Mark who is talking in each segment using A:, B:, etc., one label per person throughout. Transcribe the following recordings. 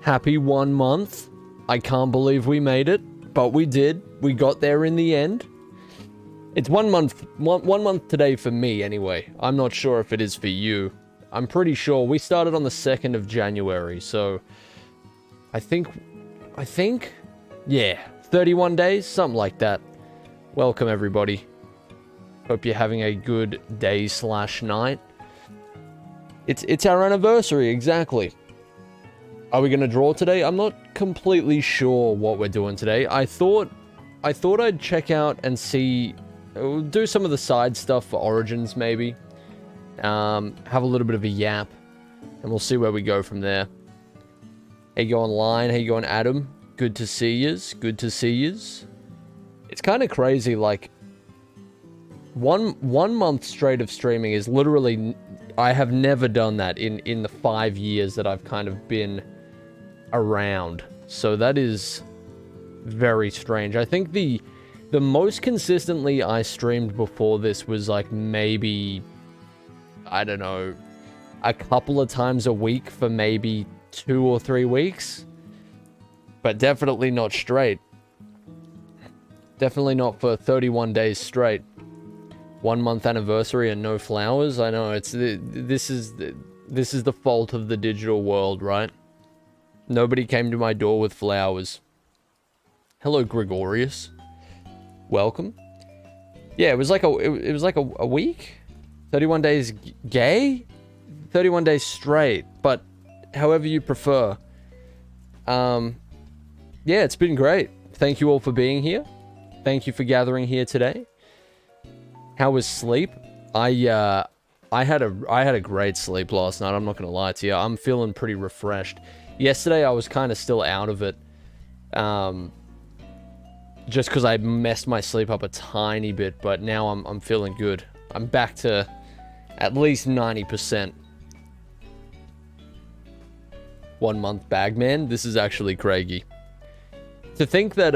A: Happy 1 month. I can't believe we made it, but we did. We got there in the end. It's 1 month, one month today for me anyway. I'm not sure if it is for you. I'm pretty sure we started on the 2nd of January, so I think, yeah, 31 days, something like that. Welcome everybody. Hope you're having a good day/night. It's our anniversary, exactly. Are we going to draw today? I'm not completely sure what we're doing today. I thought I'd check out and see, do some of the side stuff for Origins maybe. Have a little bit of a yap, and we'll see where we go from there. How you going, Lion? How you going, Adam? Good to see yous. Good to see yous. It's kind of crazy, like, one month straight of streaming is literally, I have never done that in the 5 years that I've kind of been around. So that is very strange. I think the most consistently I streamed before this was like maybe, I don't know, a couple of times a week for maybe 2 or 3 weeks. But definitely not straight. Definitely not for 31 days straight. 1 month anniversary and no flowers. I know this is the fault of the digital world, right? Nobody came to my door with flowers. Hello, Gregorius. Welcome. Yeah, it was like a week. 31 days gay. 31 days straight, but however you prefer. Yeah, it's been great. Thank you all for being here. Thank you for gathering here today. How was sleep? I had a great sleep last night. I'm not gonna lie to you. I'm feeling pretty refreshed. Yesterday I was kind of still out of it, just because I messed my sleep up a tiny bit. But now I'm feeling good. I'm back to at least 90%. 1 month bagman. This is actually Craigie. To think that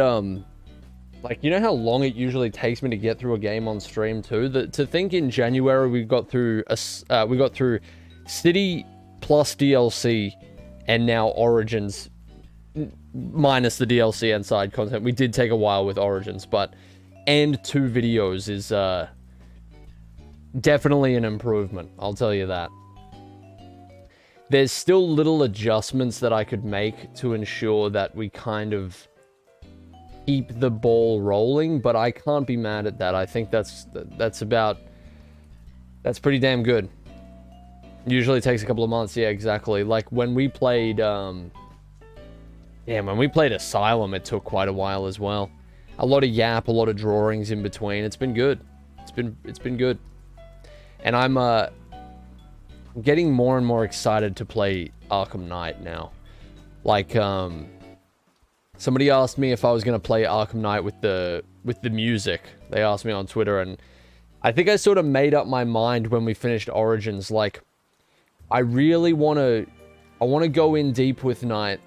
A: like, you know how long it usually takes me to get through a game on stream too? To think in January we got through City plus DLC, and now Origins minus the DLC and side content. We did take a while with Origins, but and 2 videos is definitely an improvement. I'll tell you that. There's still little adjustments that I could make to ensure that we kind of keep the ball rolling, but I can't be mad at that. I think that's pretty damn good. Usually takes a couple of months. Yeah, exactly. Like when we played, when we played Asylum, it took quite a while as well. A lot of yap, a lot of drawings in between. It's been good. It's been good. And I'm getting more and more excited to play Arkham Knight now. Like somebody asked me if I was gonna play Arkham Knight with the music. They asked me on Twitter, and I think I sort of made up my mind when we finished Origins. Like, I really want to go in deep with Knight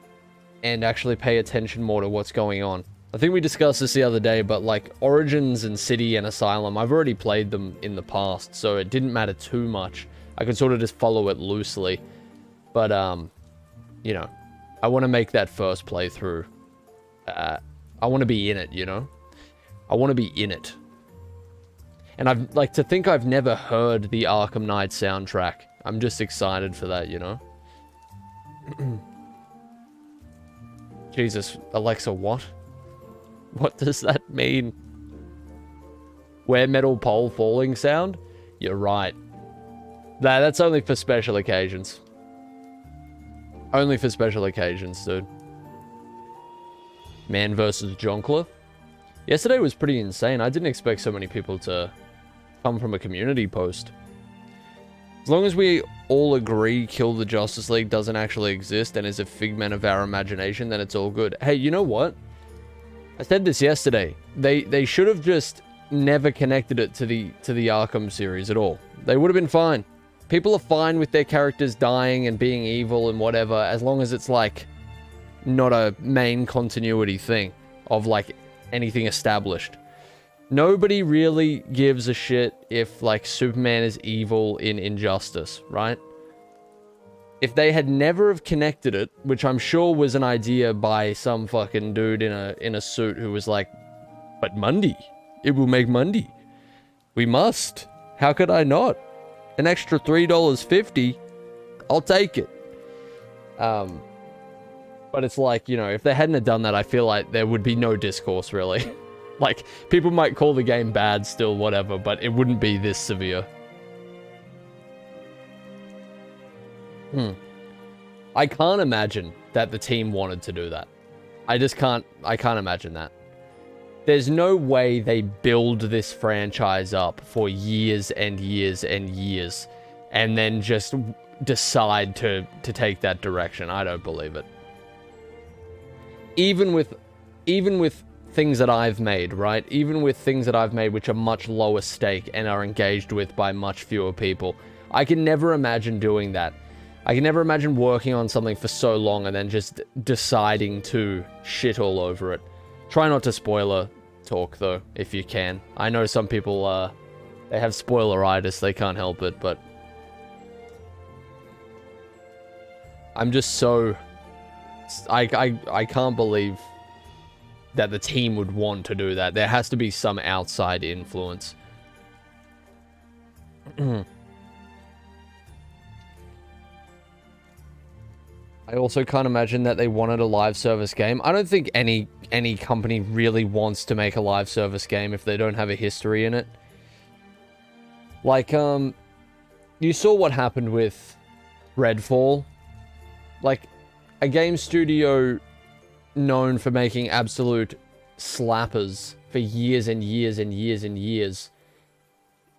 A: and actually pay attention more to what's going on. I think we discussed this the other day, but like Origins and City and Asylum, I've already played them in the past, so it didn't matter too much. I could sort of just follow it loosely. But, you know, I want to make that first playthrough. I want to be in it, you know? I want to be in it. And I've, like, to think I've never heard the Arkham Knight soundtrack. I'm just excited for that, you know? Jesus, Alexa, what? What does that mean? Where metal pole falling sound? You're right. That's only for special occasions. Only for special occasions, dude. Man versus Jonkler. Yesterday was pretty insane. I didn't expect so many people to come from a community post. As long as we all agree Kill the Justice League doesn't actually exist and is a figment of our imagination, then it's all good. Hey, you know what? I said this yesterday. They should have just never connected it to the Arkham series at all. They would have been fine. People are fine with their characters dying and being evil and whatever, as long as it's like not a main continuity thing of like anything established. Nobody really gives a shit if like Superman is evil in Injustice, right? If they had never have connected it, which I'm sure was an idea by some fucking dude in a suit who was like, but Monday, it will make Monday. We must. How could I not? An extra $3.50, I'll take it. But it's like, you know, if they hadn't have done that, I feel like there would be no discourse, really. Like, people might call the game bad still, whatever, but it wouldn't be this severe. I can't imagine that the team wanted to do that. I can't imagine that. There's no way they build this franchise up for years and years and years and then just decide to take that direction. I don't believe it. Even with things that I've made, right? Even with things that I've made which are much lower stake and are engaged with by much fewer people, I can never imagine doing that. I can never imagine working on something for so long and then just deciding to shit all over it. Try not to spoiler talk, though, if you can. I know some people, they have spoileritis, they can't help it, but I'm just so... I can't believe that the team would want to do that. There has to be some outside influence. I also can't imagine that they wanted a live service game. I don't think any company really wants to make a live service game if they don't have a history in it. Like, you saw what happened with Redfall. Like, a game studio known for making absolute slappers for years and years and years and years.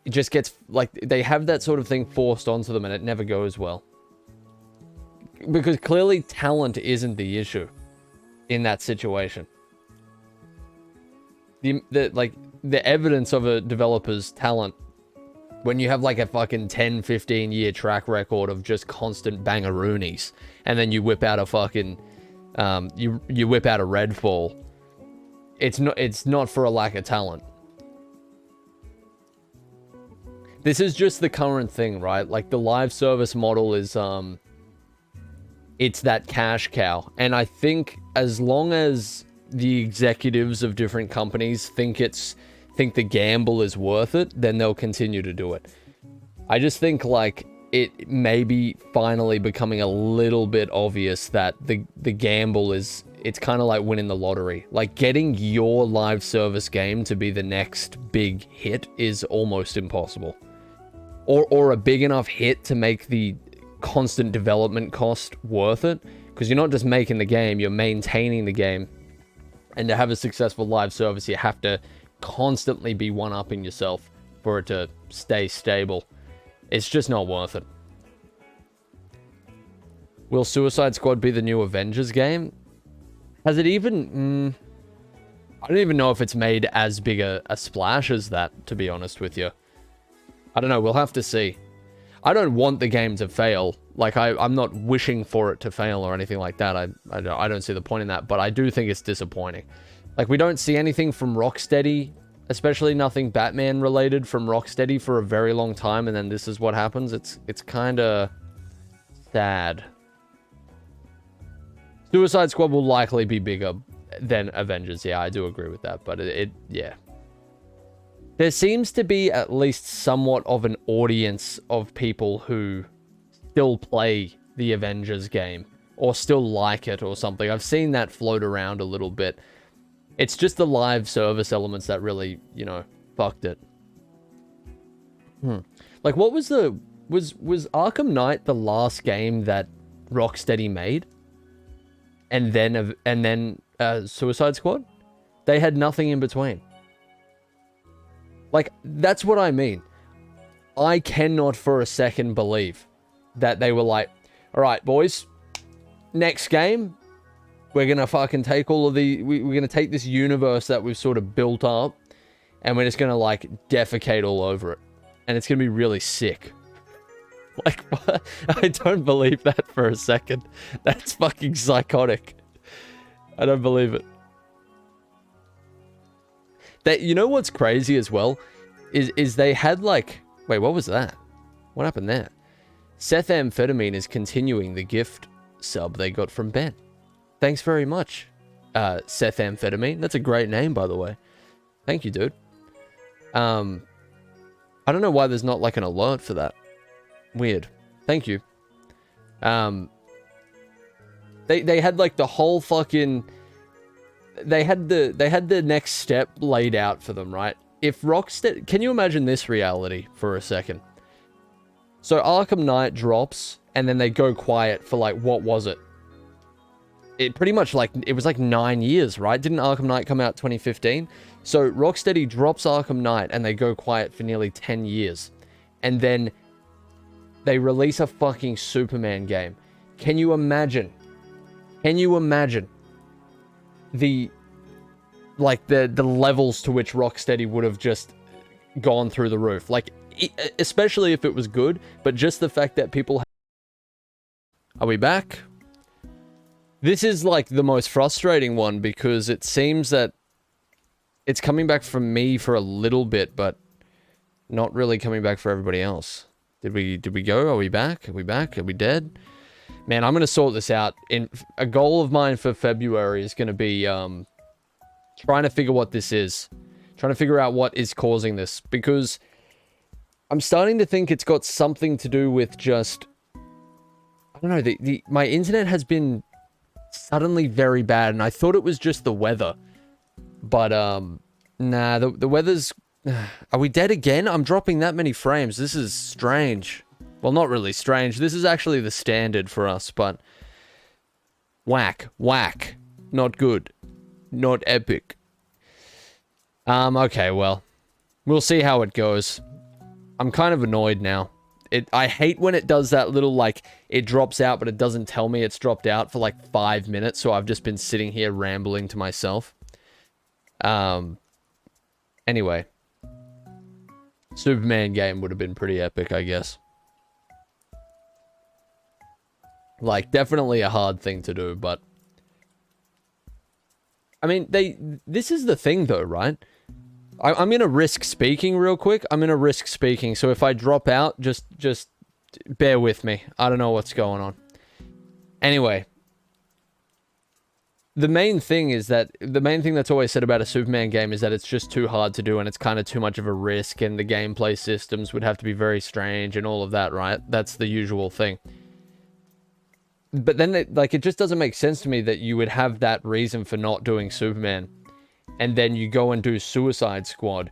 A: It just gets, like, they have that sort of thing forced onto them and it never goes well. Because clearly talent isn't the issue in that situation. The evidence of a developer's talent, when you have like a fucking 10, 15 year track record of just constant bangaroonies, and then you whip out a fucking, you whip out a Redfall, it's not for a lack of talent. This is just the current thing, right? Like the live service model is, it's that cash cow. And I think as long as the executives of different companies think the gamble is worth it, then they'll continue to do it. I just think like it may be finally becoming a little bit obvious that the gamble is, it's kind of like winning the lottery. Like getting your live service game to be the next big hit is almost impossible. Or a big enough hit to make the constant development cost worth it, because you're not just making the game, you're maintaining the game. And to have a successful live service, you have to constantly be one-upping yourself for it to stay stable. It's just not worth it. Will Suicide Squad be the new Avengers game? Has it even... I don't even know if it's made as big a splash as that, to be honest with you. I don't know, we'll have to see. I don't want the game to fail. Like, I'm not wishing for it to fail or anything like that. I don't see the point in that, but I do think it's disappointing. Like, we don't see anything from Rocksteady, especially nothing Batman related from Rocksteady for a very long time, and then this is what happens. It's kind of sad. Suicide Squad will likely be bigger than Avengers. Yeah, I do agree with that, but yeah. There seems to be at least somewhat of an audience of people who still play the Avengers game or still like it or something. I've seen that float around a little bit. It's just the live service elements that really, you know, fucked it. Like, what was was Arkham Knight the last game that Rocksteady made? And then Suicide Squad? They had nothing in between. Like, that's what I mean. I cannot for a second believe that they were like, all right, boys, next game, we're going to fucking take all of the... We're going to take this universe that we've sort of built up, and we're just going to, like, defecate all over it. And it's going to be really sick. Like, I don't believe that for a second. That's fucking psychotic. I don't believe it. That, you know what's crazy as well? Is they had, like... Wait, what was that? What happened there? Seth Amphetamine is continuing the gift sub they got from Ben. Thanks very much, Seth Amphetamine. That's a great name, by the way. Thank you, dude. I don't know why there's not, like, an alert for that. Weird. Thank you. They had, like, the whole fucking... They had the next step laid out for them, right? If Rocksteady... Can you imagine this reality for a second? So Arkham Knight drops, and then they go quiet for, like, what was it? It pretty much, like, it was like 9 years, right? Didn't Arkham Knight come out 2015? So Rocksteady drops Arkham Knight, and they go quiet for nearly 10 years. And then they release a fucking Superman game. Can you imagine? Can you imagine the... like, the levels to which Rocksteady would have just gone through the roof? Like, especially if it was good, but just the fact that people... Are we back? This is, like, the most frustrating one, because it seems that it's coming back from me for a little bit, but not really coming back for everybody else. Did we go? Are we back? Are we back? Are we dead? Man, I'm going to sort this out. A goal of mine for February is going to be, trying to figure what this is. Trying to figure out what is causing this. Because I'm starting to think it's got something to do with just... I don't know, my internet has been suddenly very bad, and I thought it was just the weather. But, nah, the weather's... Are we dead again? I'm dropping that many frames. This is strange. Well, not really strange. This is actually the standard for us, but... Whack. Whack. Not good. Not epic. Okay, well. We'll see how it goes. I'm kind of annoyed now. I hate when it does that little, like, it drops out, but it doesn't tell me it's dropped out for, like, 5 minutes, so I've just been sitting here rambling to myself. Anyway. Superman game would have been pretty epic, I guess. Like, definitely a hard thing to do, but... I mean, this is the thing, though, right? I'm going to risk speaking real quick. I'm going to risk speaking, so if I drop out, just bear with me. I don't know what's going on. Anyway. The main thing that's always said about a Superman game is that it's just too hard to do, and it's kind of too much of a risk, and the gameplay systems would have to be very strange, and all of that, right? That's the usual thing. But then, it just doesn't make sense to me that you would have that reason for not doing Superman, and then you go and do Suicide Squad,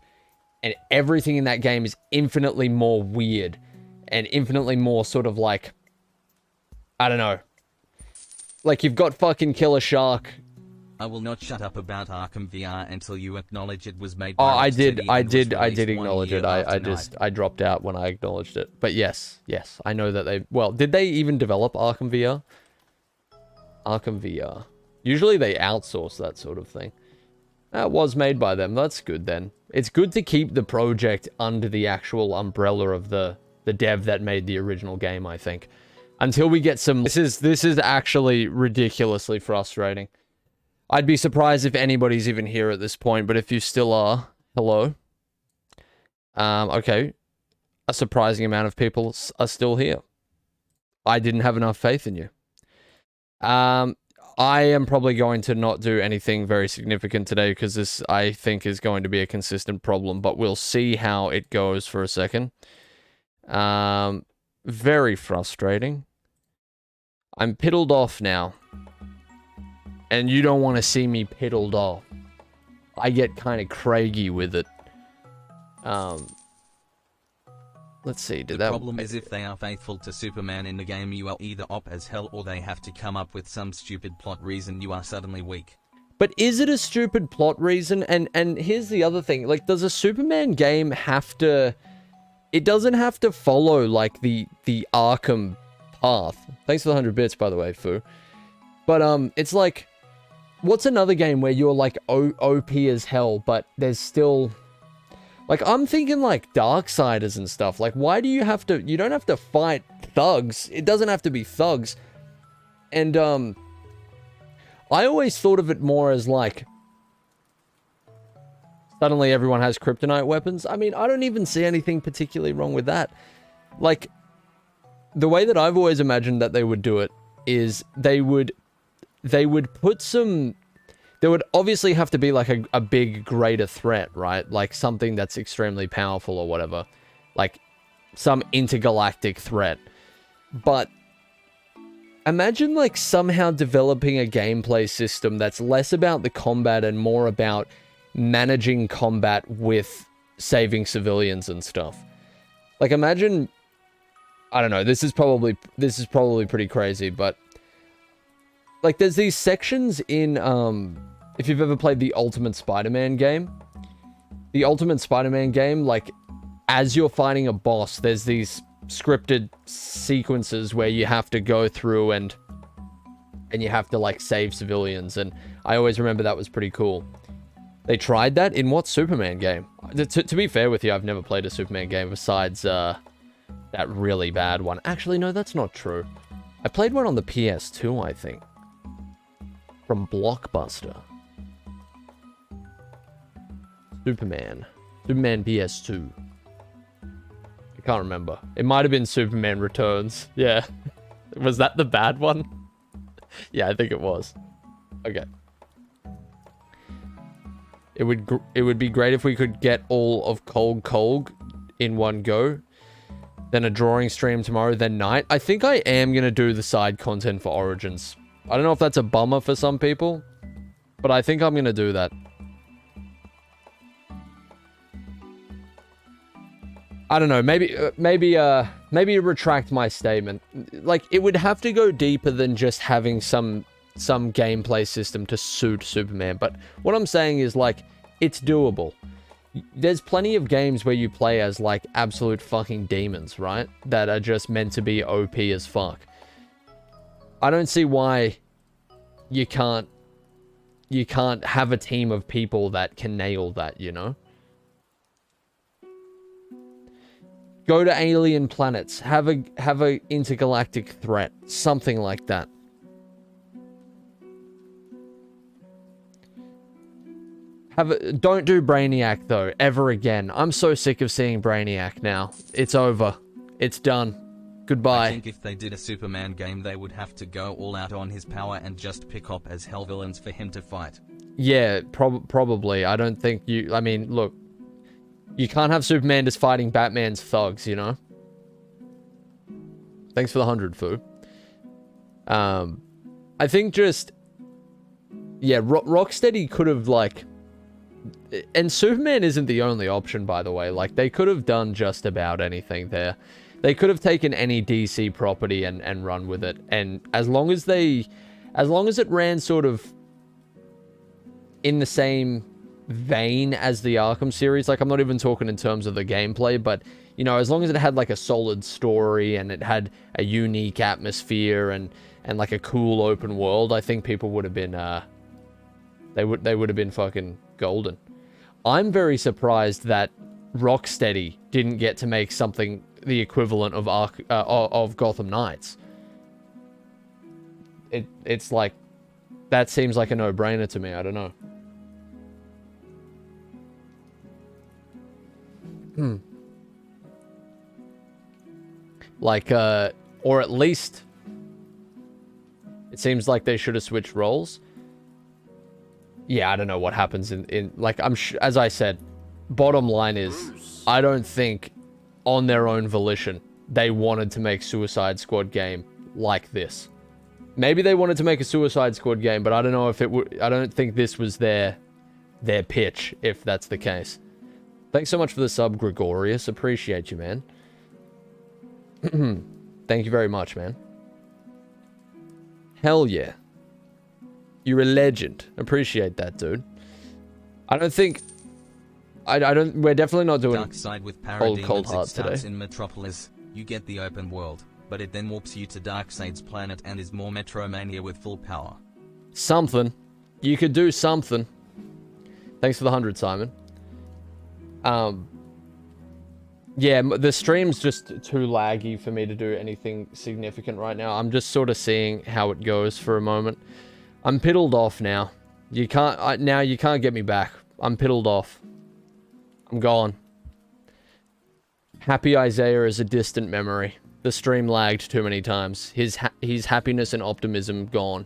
A: and everything in that game is infinitely more weird, and infinitely more sort of, like, I don't know. Like, you've got fucking Killer Shark.
B: I will not shut up about Arkham VR until you acknowledge it was made
A: Oh,
B: by
A: I did
B: Rocksteady
A: acknowledge it. I dropped out when I acknowledged it. But yes, I know that they, well, did they even develop Arkham VR? Arkham VR. Usually they outsource that sort of thing. That was made by them. That's good then. It's good to keep the project under the actual umbrella of the dev that made the original game, I think. Until we get some... This is actually ridiculously frustrating. I'd be surprised if anybody's even here at this point, but if you still are, hello. Okay. A surprising amount of people are still here. I didn't have enough faith in you. I am probably going to not do anything very significant today because this, I think, is going to be a consistent problem, but we'll see how it goes for a second. Very frustrating. I'm piddled off now. And you don't want to see me piddled off. I get kind of craggy with it. Let's see, did that...
B: The problem is if they are faithful to Superman in the game, you are either op as hell or they have to come up with some stupid plot reason you are suddenly weak.
A: But is it a stupid plot reason? And here's the other thing, like, does a Superman game have to... It doesn't have to follow, like, the Arkham path. Thanks for the 100 bits, by the way, Fu. But, it's like... What's another game where you're, like, OP as hell, but there's still... Like, I'm thinking, like, Darksiders and stuff. Like, why do you have to... You don't have to fight thugs. It doesn't have to be thugs. And, I always thought of it more as, like... Suddenly everyone has kryptonite weapons. I mean, I don't even see anything particularly wrong with that. Like, the way that I've always imagined that they would do it is they would put some... There would obviously have to be, like, a big, greater threat, right? Like, something that's extremely powerful or whatever. Like, some intergalactic threat. But imagine, like, somehow developing a gameplay system that's less about the combat and more about managing combat with saving civilians and stuff. Like, imagine... I don't know, this is probably pretty crazy, but... Like, there's these sections in, if you've ever played the Ultimate Spider-Man game. The Ultimate Spider-Man game, like, as you're fighting a boss, there's these scripted sequences where you have to go through and you have to, like, save civilians, and I always remember that was pretty cool. They tried that in what Superman game? To be fair with you, I've never played a Superman game besides, that really bad one. Actually, no, that's not true. I played one on the PS2, I think. From Blockbuster. Superman PS2. I can't remember. It might have been Superman Returns. Yeah. Was that the bad one? Yeah, I think it was. Okay. It would be great if we could get all of Kolg in one go. Then a drawing stream tomorrow, then night. I think I am going to do the side content for Origins. I don't know if that's a bummer for some people, but I think I'm going to do that. I don't know, maybe retract my statement. Like, it would have to go deeper than just having some gameplay system to suit Superman, but what I'm saying is, like, it's doable. There's plenty of games where you play as, like, absolute fucking demons, right? That are just meant to be OP as fuck. I don't see why you can't have a team of people that can nail that, you know? Go to alien planets, have a intergalactic threat, something like that. Don't do Brainiac though, ever again. I'm so sick of seeing Brainiac now. It's over. It's done. Goodbye.
B: I think if they did a Superman game, they would have to go all out on his power and just pick up as hell villains for him to fight.
A: Yeah, probably. I don't think you... I mean, look. You can't have Superman just fighting Batman's thugs, you know? Thanks for the 100, Fu. I think just... Yeah, Rocksteady could have, like... And Superman isn't the only option, by the way. Like, they could have done just about anything there. They could have taken any DC property and run with it. And as long as it ran sort of in the same vein as the Arkham series, like I'm not even talking in terms of the gameplay, but you know, as long as it had like a solid story and it had a unique atmosphere and like a cool open world, I think people would have been they would have been fucking golden. I'm very surprised that Rocksteady didn't get to make something the equivalent of Gotham Knights. It's like, that seems like a no-brainer to me. I don't know. Like, or at least it seems like they should have switched roles. Yeah, I don't know what happens in like, as I said, bottom line is, I don't think on their own volition they wanted to make Suicide Squad game like this. Maybe they wanted to make a Suicide Squad game, but I don't know if it would. I don't think this was their pitch, if that's the case. Thanks so much for the sub, Gregorius. Appreciate you, man. Thank you very much, man. Hell yeah. You're a legend. Appreciate that, dude. I don't think... I don't... We're definitely not doing
B: Darkseid with
A: Cold Heart today.
B: In Metropolis, you get the open world, but it then warps you to Darkseid's planet and is more Metromania with full power.
A: Something. You could do something. Thanks for the 100, Simon. Yeah, the stream's just too laggy for me to do anything significant right now. I'm just sort of seeing how it goes for a moment. I'm piddled off now. You can't... now you can't get me back. I'm piddled off. I'm gone. Happy Eyezayar is a distant memory. The stream lagged too many times. His happiness and optimism gone.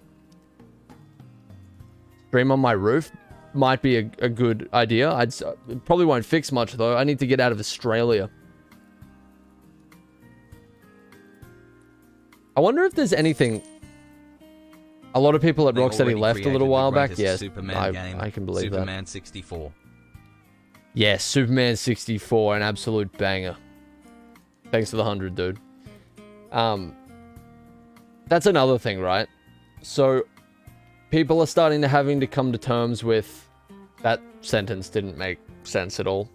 A: Stream on my roof might be a good idea. It probably won't fix much though. I need to get out of Australia. I wonder if there's anything... A lot of people at Rocksteady left a little while back. Yes, I can believe that.
B: Superman 64.
A: Yes, Superman 64, an absolute banger. Thanks for the 100, dude. That's another thing, right? So, people are starting to having to come to terms with... That sentence didn't make sense at all.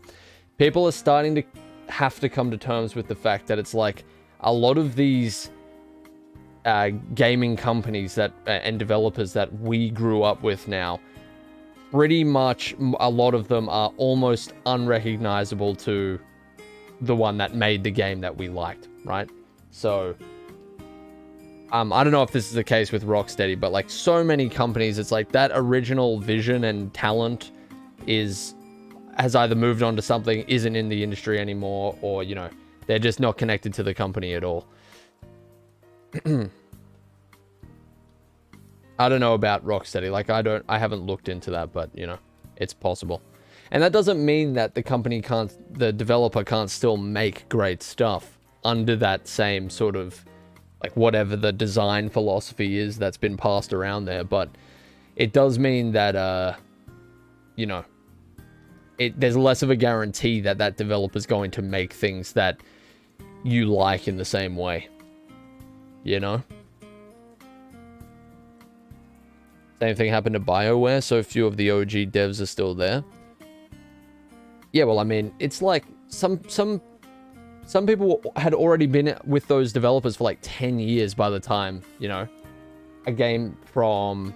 A: People are starting to have to come to terms with the fact that it's like, a lot of these gaming companies that and developers that we grew up with now, pretty much a lot of them are almost unrecognizable to the one that made the game that we liked, right? So, I don't know if this is the case with Rocksteady, but like so many companies, it's like that original vision and talent has either moved on to something, isn't in the industry anymore, or, you know, they're just not connected to the company at all. I don't know about Rocksteady. Like, I haven't looked into that, but, you know, it's possible. And that doesn't mean that the developer can't still make great stuff under that same sort of, like, whatever the design philosophy is that's been passed around there. But it does mean that, you know, there's less of a guarantee that that developer's going to make things that you like in the same way. You know? Same thing happened to BioWare, so few of the OG devs are still there. Yeah, well, I mean, it's like some people had already been with those developers for like 10 years by the time, you know, a game from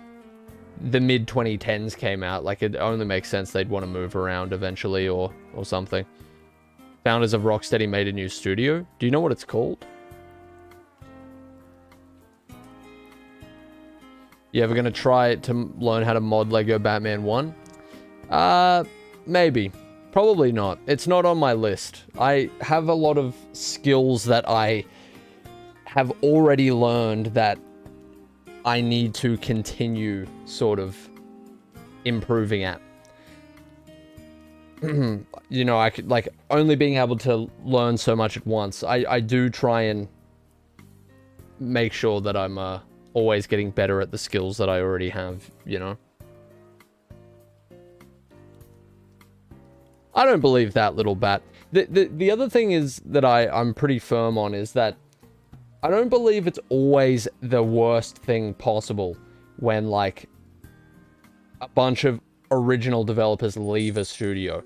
A: the mid-2010s came out. Like, it only makes sense they'd want to move around eventually or something. Founders of Rocksteady made a new studio. Do you know what it's called? You ever gonna try to learn how to mod Lego Batman 1? Maybe. Probably not. It's not on my list. I have a lot of skills that I have already learned that I need to continue sort of improving at. You know, I could, like, only being able to learn so much at once. I do try and make sure that I'm, always getting better at the skills that I already have, you know? I don't believe that, little bat. The other thing is that I'm pretty firm on is that I don't believe it's always the worst thing possible when, like, a bunch of original developers leave a studio.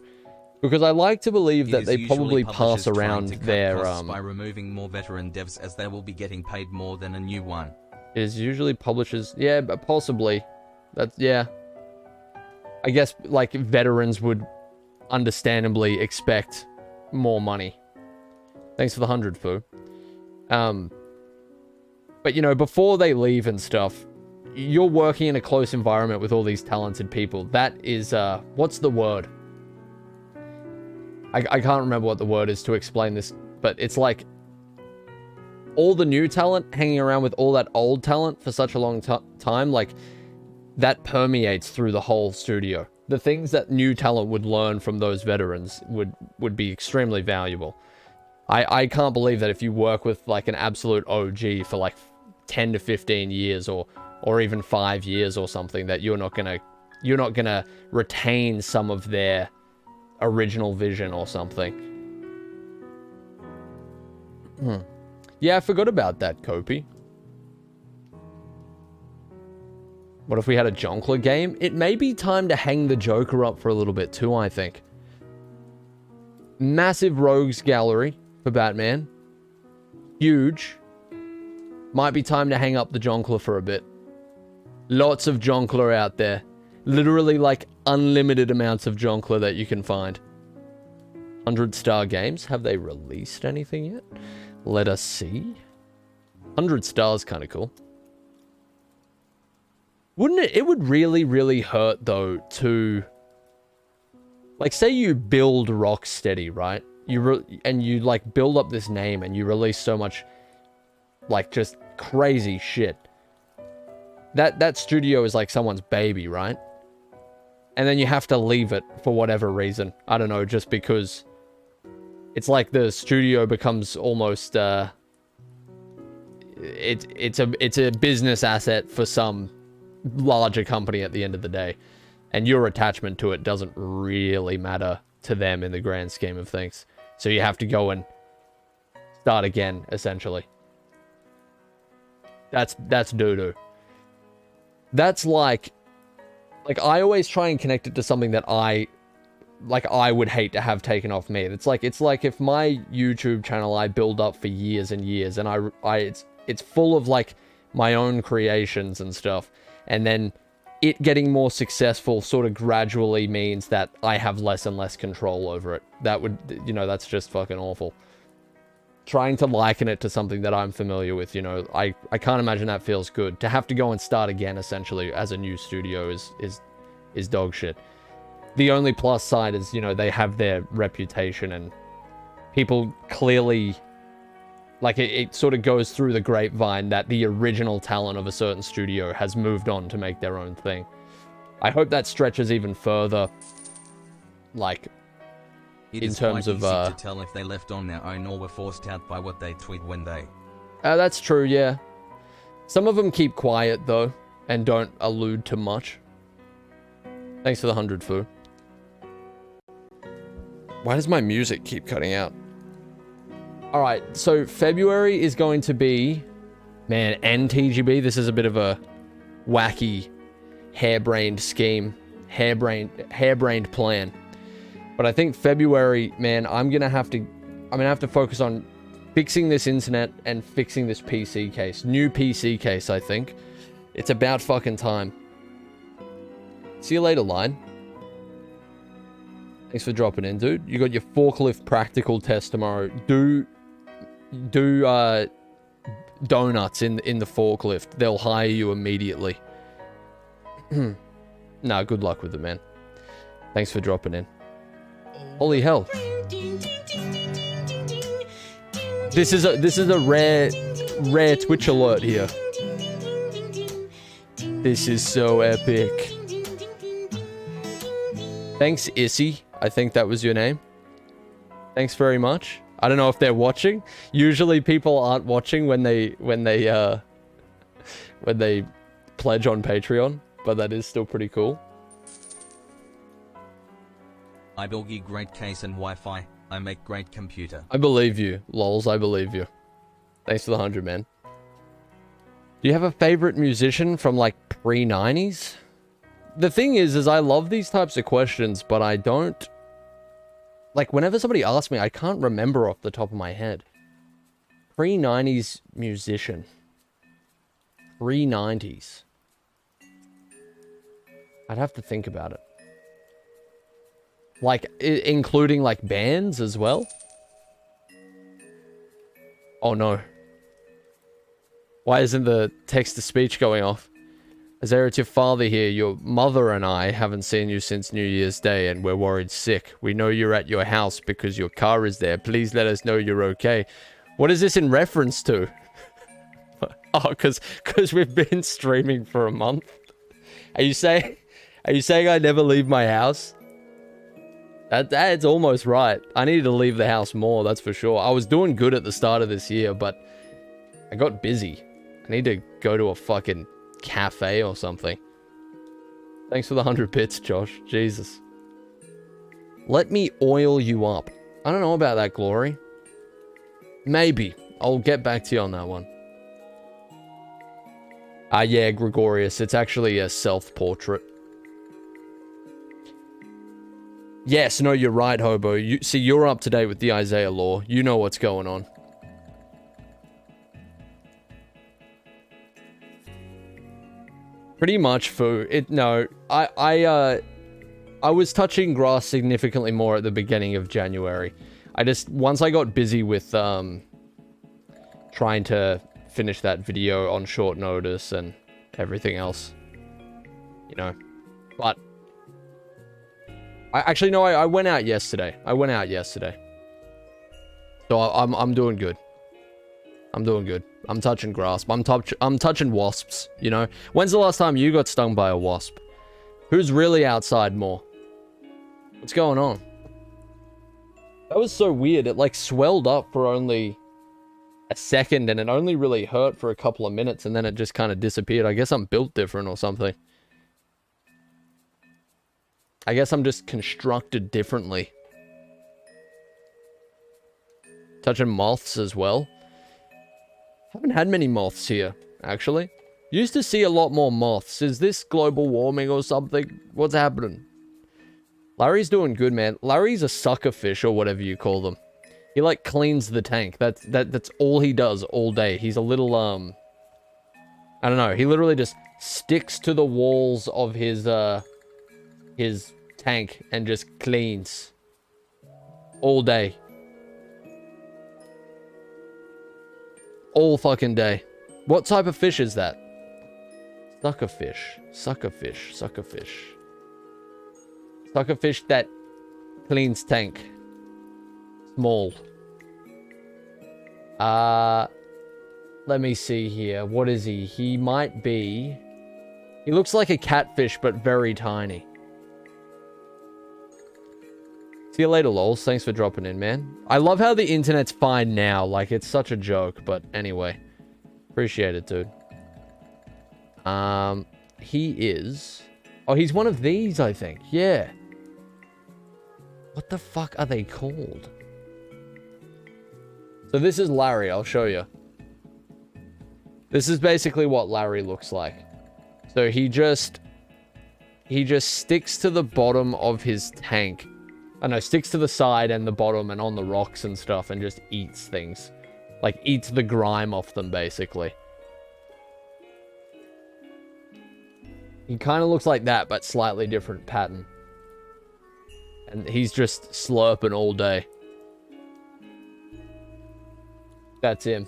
A: Because I like to believe that they probably pass around their...
B: by removing more veteran devs as they will be getting paid more than a new one.
A: It is usually publishers... Yeah, but possibly. That's... Yeah. I guess, like, veterans would understandably expect more money. Thanks for the 100, Fu. But, you know, before they leave and stuff, you're working in a close environment with all these talented people. That is, what's the word? I can't remember what the word is to explain this, but it's like all the new talent hanging around with all that old talent for such a long time, like, that permeates through the whole studio. The things that new talent would learn from those veterans would be extremely valuable. I can't believe that if you work with, like, an absolute OG for, like, 10 to 15 years or even 5 years or something, that you're not gonna retain some of their original vision or something. Yeah, I forgot about that, Kopi. What if we had a Jonkler game? It may be time to hang the Joker up for a little bit too, I think. Massive rogues gallery for Batman. Huge. Might be time to hang up the Jonkler for a bit. Lots of Jonkler out there. Literally, like, unlimited amounts of Jonkler that you can find. 100-star games. Have they released anything yet? Let us see. 100 stars, kind of cool. Wouldn't it? It would really, really hurt, though, to... Like, say you build Rocksteady, right? And you, like, build up this name and you release so much, like, just crazy shit. That studio is like someone's baby, right? And then you have to leave it for whatever reason. I don't know, just because it's like the studio becomes almost it's a business asset for some larger company at the end of the day. And your attachment to it doesn't really matter to them in the grand scheme of things. So you have to go and start again, essentially. That's doo-doo. That's like I always try and connect it to something that I would hate to have taken off me. It's like if my YouTube channel I build up for years and years, and it's full of, like, my own creations and stuff, and then it getting more successful sort of gradually means that I have less and less control over it. That would, you know, that's just fucking awful. Trying to liken it to something that I'm familiar with, you know, I can't imagine that feels good. To have to go and start again, essentially, as a new studio is dog shit. The only plus side is, you know, they have their reputation, and people clearly, like, it sort of goes through the grapevine that the original talent of a certain studio has moved on to make their own thing. I hope that stretches even further, like, in terms of
B: to tell if they left on their own or were forced out by what they tweet when they...
A: that's true, yeah. Some of them keep quiet, though, and don't allude to much. Thanks for the 100, Fu. Why does my music keep cutting out? Alright, so February is going to be... Man, NTGB, this is a bit of a wacky, harebrained scheme. Harebrained plan. But I think February, man, I'm gonna have to focus on fixing this internet and fixing this PC case. New PC case, I think. It's about fucking time. See you later, Line. Thanks for dropping in, dude. You got your forklift practical test tomorrow. Do donuts in the forklift. They'll hire you immediately. Nah, good luck with it, man. Thanks for dropping in. Holy hell. This is a rare Twitch alert here. This is so epic. Thanks, Issy. I think that was your name. Thanks very much. I don't know if they're watching. Usually people aren't watching when they pledge on Patreon, but that is still pretty cool.
B: iBilgy great case and Wi-Fi. I make great computer.
A: I believe you, lols. I believe you. Thanks for the 100, man. Do you have a favorite musician from like pre-90s? The thing is I love these types of questions, but I don't... Like, whenever somebody asks me, I can't remember off the top of my head. Pre-90s musician. Pre-90s. I'd have to think about it. Like, including, like, bands as well? Oh, no. Why isn't the text-to-speech going off? Eyezayar, it's your father here. Your mother and I haven't seen you since New Year's Day, and we're worried sick. We know you're at your house because your car is there. Please let us know you're okay. What is this in reference to? Oh, because we've been streaming for a month. Are you saying I never leave my house? That's almost right. I need to leave the house more, that's for sure. I was doing good at the start of this year, but I got busy. I need to go to a fucking cafe or something. Thanks for the 100 bits, Josh. Jesus. Let me oil you up. I don't know about that, Glory. Maybe. I'll get back to you on that one. Yeah, Gregorius. It's actually a self-portrait. Yes, no, you're right, Hobo. See, you're up to date with the Eyezayar lore. You know what's going on. Pretty much, Foo. No, I was touching grass significantly more at the beginning of January. Once I got busy with, trying to finish that video on short notice and everything else. You know. But actually, no, I went out yesterday. So I'm doing good. I'm doing good. I'm touching grass. I'm touching wasps, you know? When's the last time you got stung by a wasp? Who's really outside more? What's going on? That was so weird. It, like, swelled up for only a second, and it only really hurt for a couple of minutes, and then it just kind of disappeared. I guess I'm built different or something. I guess I'm just constructed differently. Touching moths as well. Haven't had many moths here, actually. Used to see a lot more moths. Is this global warming or something? What's happening? Larry's doing good, man. Larry's a sucker fish, or whatever you call them. He, like, cleans the tank. That's all he does all day. He's a little, I don't know. He literally just sticks to the walls of his tank and just cleans. All day. All fucking day. What type of fish is that? Suckerfish. Suckerfish. Suckerfish. Suckerfish that cleans tank. Small. Let me see here. What is he? He might be... He looks like a catfish, but very tiny. See you later, lols. Thanks for dropping in, man. I love how the internet's fine now. Like, it's such a joke, but anyway. Appreciate it, dude. He is... Oh, he's one of these, I think. Yeah. What the fuck are they called? So this is Larry. I'll show you. This is basically what Larry looks like. So he just sticks to the bottom of his tank. I know, sticks to the side and the bottom and on the rocks and stuff and just eats things. Like, eats the grime off them, basically. He kind of looks like that, but slightly different pattern. And he's just slurping all day. That's him.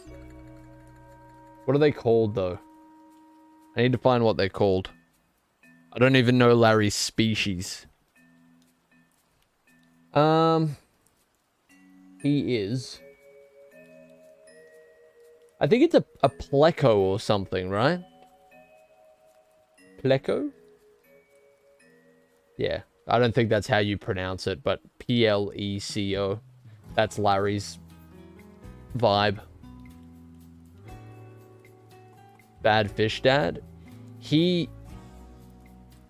A: What are they called, though? I need to find what they're called. I don't even know Larry's species. He is... I think it's a pleco or something, right? Pleco? Yeah, I don't think that's how you pronounce it, but P-L-E-C-O. That's Larry's vibe. Bad fish dad. He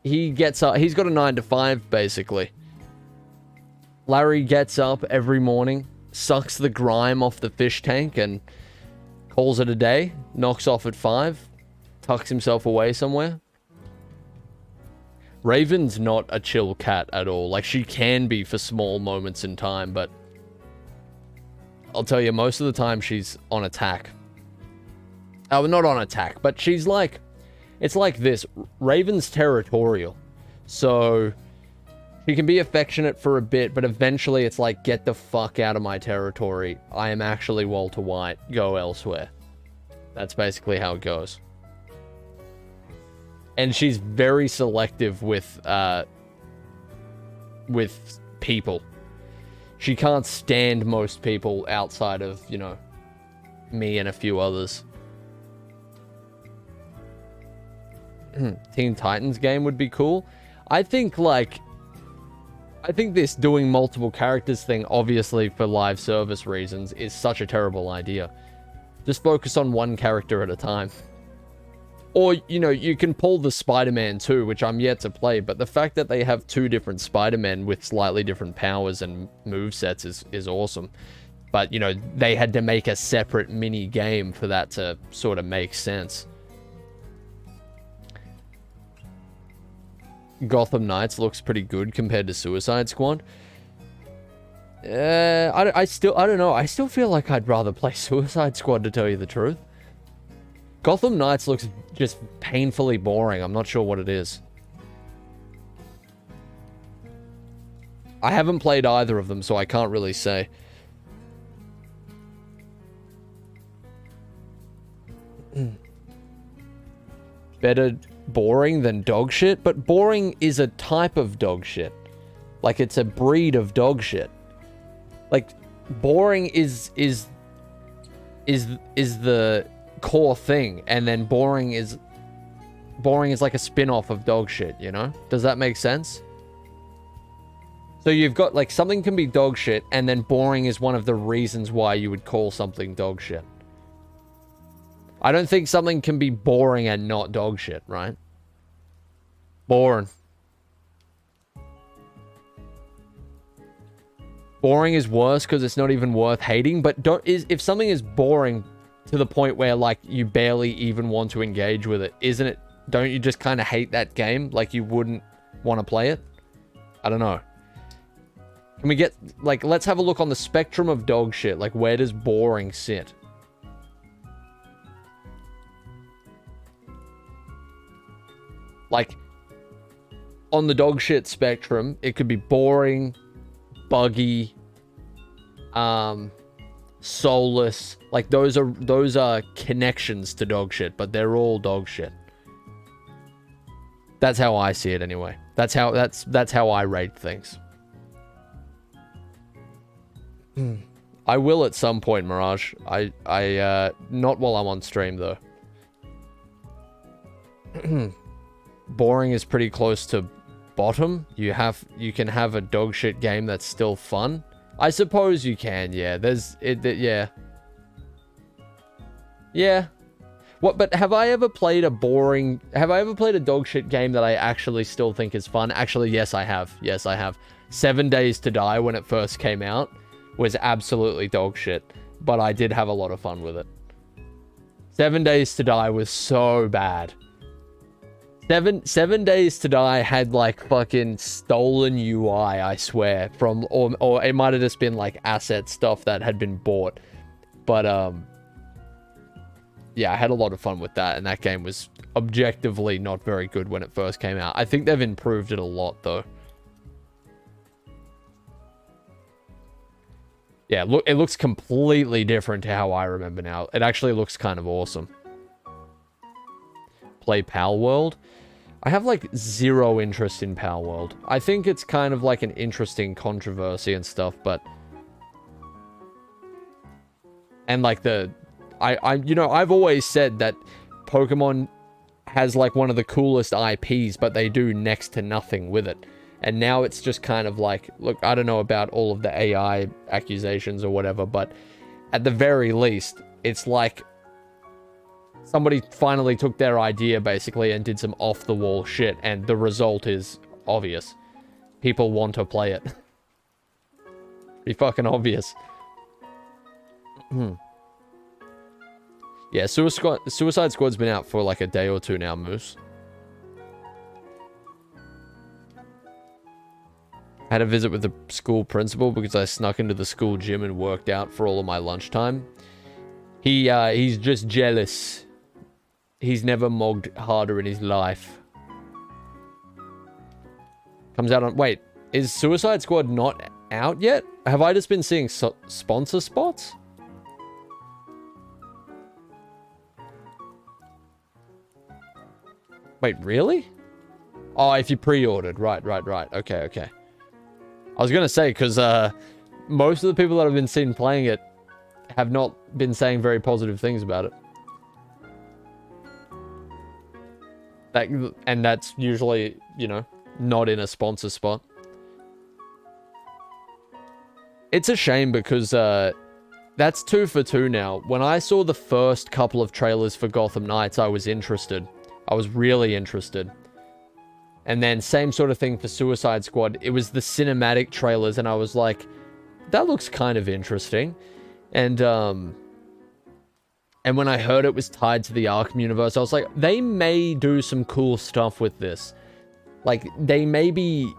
A: gets up. He's got a 9 to 5, basically. Larry gets up every morning, sucks the grime off the fish tank, and calls it a day, knocks off at 5, tucks himself away somewhere. Raven's not a chill cat at all. Like, she can be for small moments in time, but I'll tell you, most of the time she's on attack. Oh, not on attack, but she's like... It's like this. Raven's territorial. So, she can be affectionate for a bit, but eventually it's like, get the fuck out of my territory. I am actually Walter White. Go elsewhere. That's basically how it goes. And she's very selective with people. She can't stand most people outside of, you know, me and a few others. Teen Titans game would be cool. I think this doing multiple characters thing, obviously for live service reasons, is such a terrible idea. Just focus on one character at a time. Or, you know, you can pull the Spider-Man 2, which I'm yet to play, but the fact that they have 2 different Spider-Men with slightly different powers and movesets is awesome. But, you know, they had to make a separate mini game for that to sort of make sense. Gotham Knights looks pretty good compared to Suicide Squad. I don't know. I still feel like I'd rather play Suicide Squad, to tell you the truth. Gotham Knights looks just painfully boring. I'm not sure what it is. I haven't played either of them, so I can't really say. Better boring than dog shit, but boring is a type of dog shit. Like, it's a breed of dog shit. Like, boring is the core thing, and then boring is like a spin-off of dog shit, you know? Does that make sense? So you've got, like, something can be dog shit, and then boring is one of the reasons why you would call something dog shit. I don't think something can be boring and not dog shit, right? Boring. Boring is worse because it's not even worth hating, but if something is boring to the point where, like, you barely even want to engage with it, don't you just kind of hate that game? Like, you wouldn't want to play it? I don't know. Can we get, like, let's have a look on the spectrum of dog shit. Like, where does boring sit? Like, on the dog shit spectrum, it could be boring, buggy, soulless. Like, those are connections to dog shit, but they're all dog shit. That's how I see it anyway. That's how I rate things. I will at some point, Mirage. I not while I'm on stream though. Boring is pretty close to bottom. You can have a dog shit game that's still fun. I suppose you can, yeah. Yeah. What, but have I ever played a dog shit game that I actually still think is fun? Actually, yes, I have. Yes, I have. 7 Days to Die, when it first came out, was absolutely dog shit, but I did have a lot of fun with it. 7 Days to Die was so bad. 7 Days to Die had, like, fucking stolen UI, I swear, from, or it might have just been, like, asset stuff that had been bought. But, yeah, I had a lot of fun with that, and that game was objectively not very good when it first came out. I think they've improved it a lot, though. Yeah, look, it looks completely different to how I remember now. It actually looks kind of awesome. Play Pal World. I have, like, zero interest in Pal World. I think it's kind of like an interesting controversy and stuff, but... And, like, you know, I've always said that Pokemon has, like, one of the coolest IPs, but they do next to nothing with it. And now it's just kind of like, look, I don't know about all of the AI accusations or whatever, but at the very least, it's like somebody finally took their idea, basically, and did some off-the-wall shit, and the result is obvious. People want to play it. Pretty fucking obvious. Yeah, Suicide Squad's been out for like a day or two now, Moose. Had a visit with the school principal because I snuck into the school gym and worked out for all of my lunchtime. He's just jealous. He's never mogged harder in his life. Comes out on... Wait, is Suicide Squad not out yet? Have I just been seeing sponsor spots? Wait, really? Oh, if you pre-ordered. Right. Okay. I was going to say, because most of the people that I've been seen playing it have not been saying very positive things about it. And that's usually, you know, not in a sponsor spot. It's a shame because that's 2 for 2 now. When I saw the first couple of trailers for Gotham Knights, I was interested. I was really interested. And then same sort of thing for Suicide Squad. It was the cinematic trailers, and I was like, that looks kind of interesting. And when I heard it was tied to the Arkham universe, I was like, they may do some cool stuff with this. Like, they may be...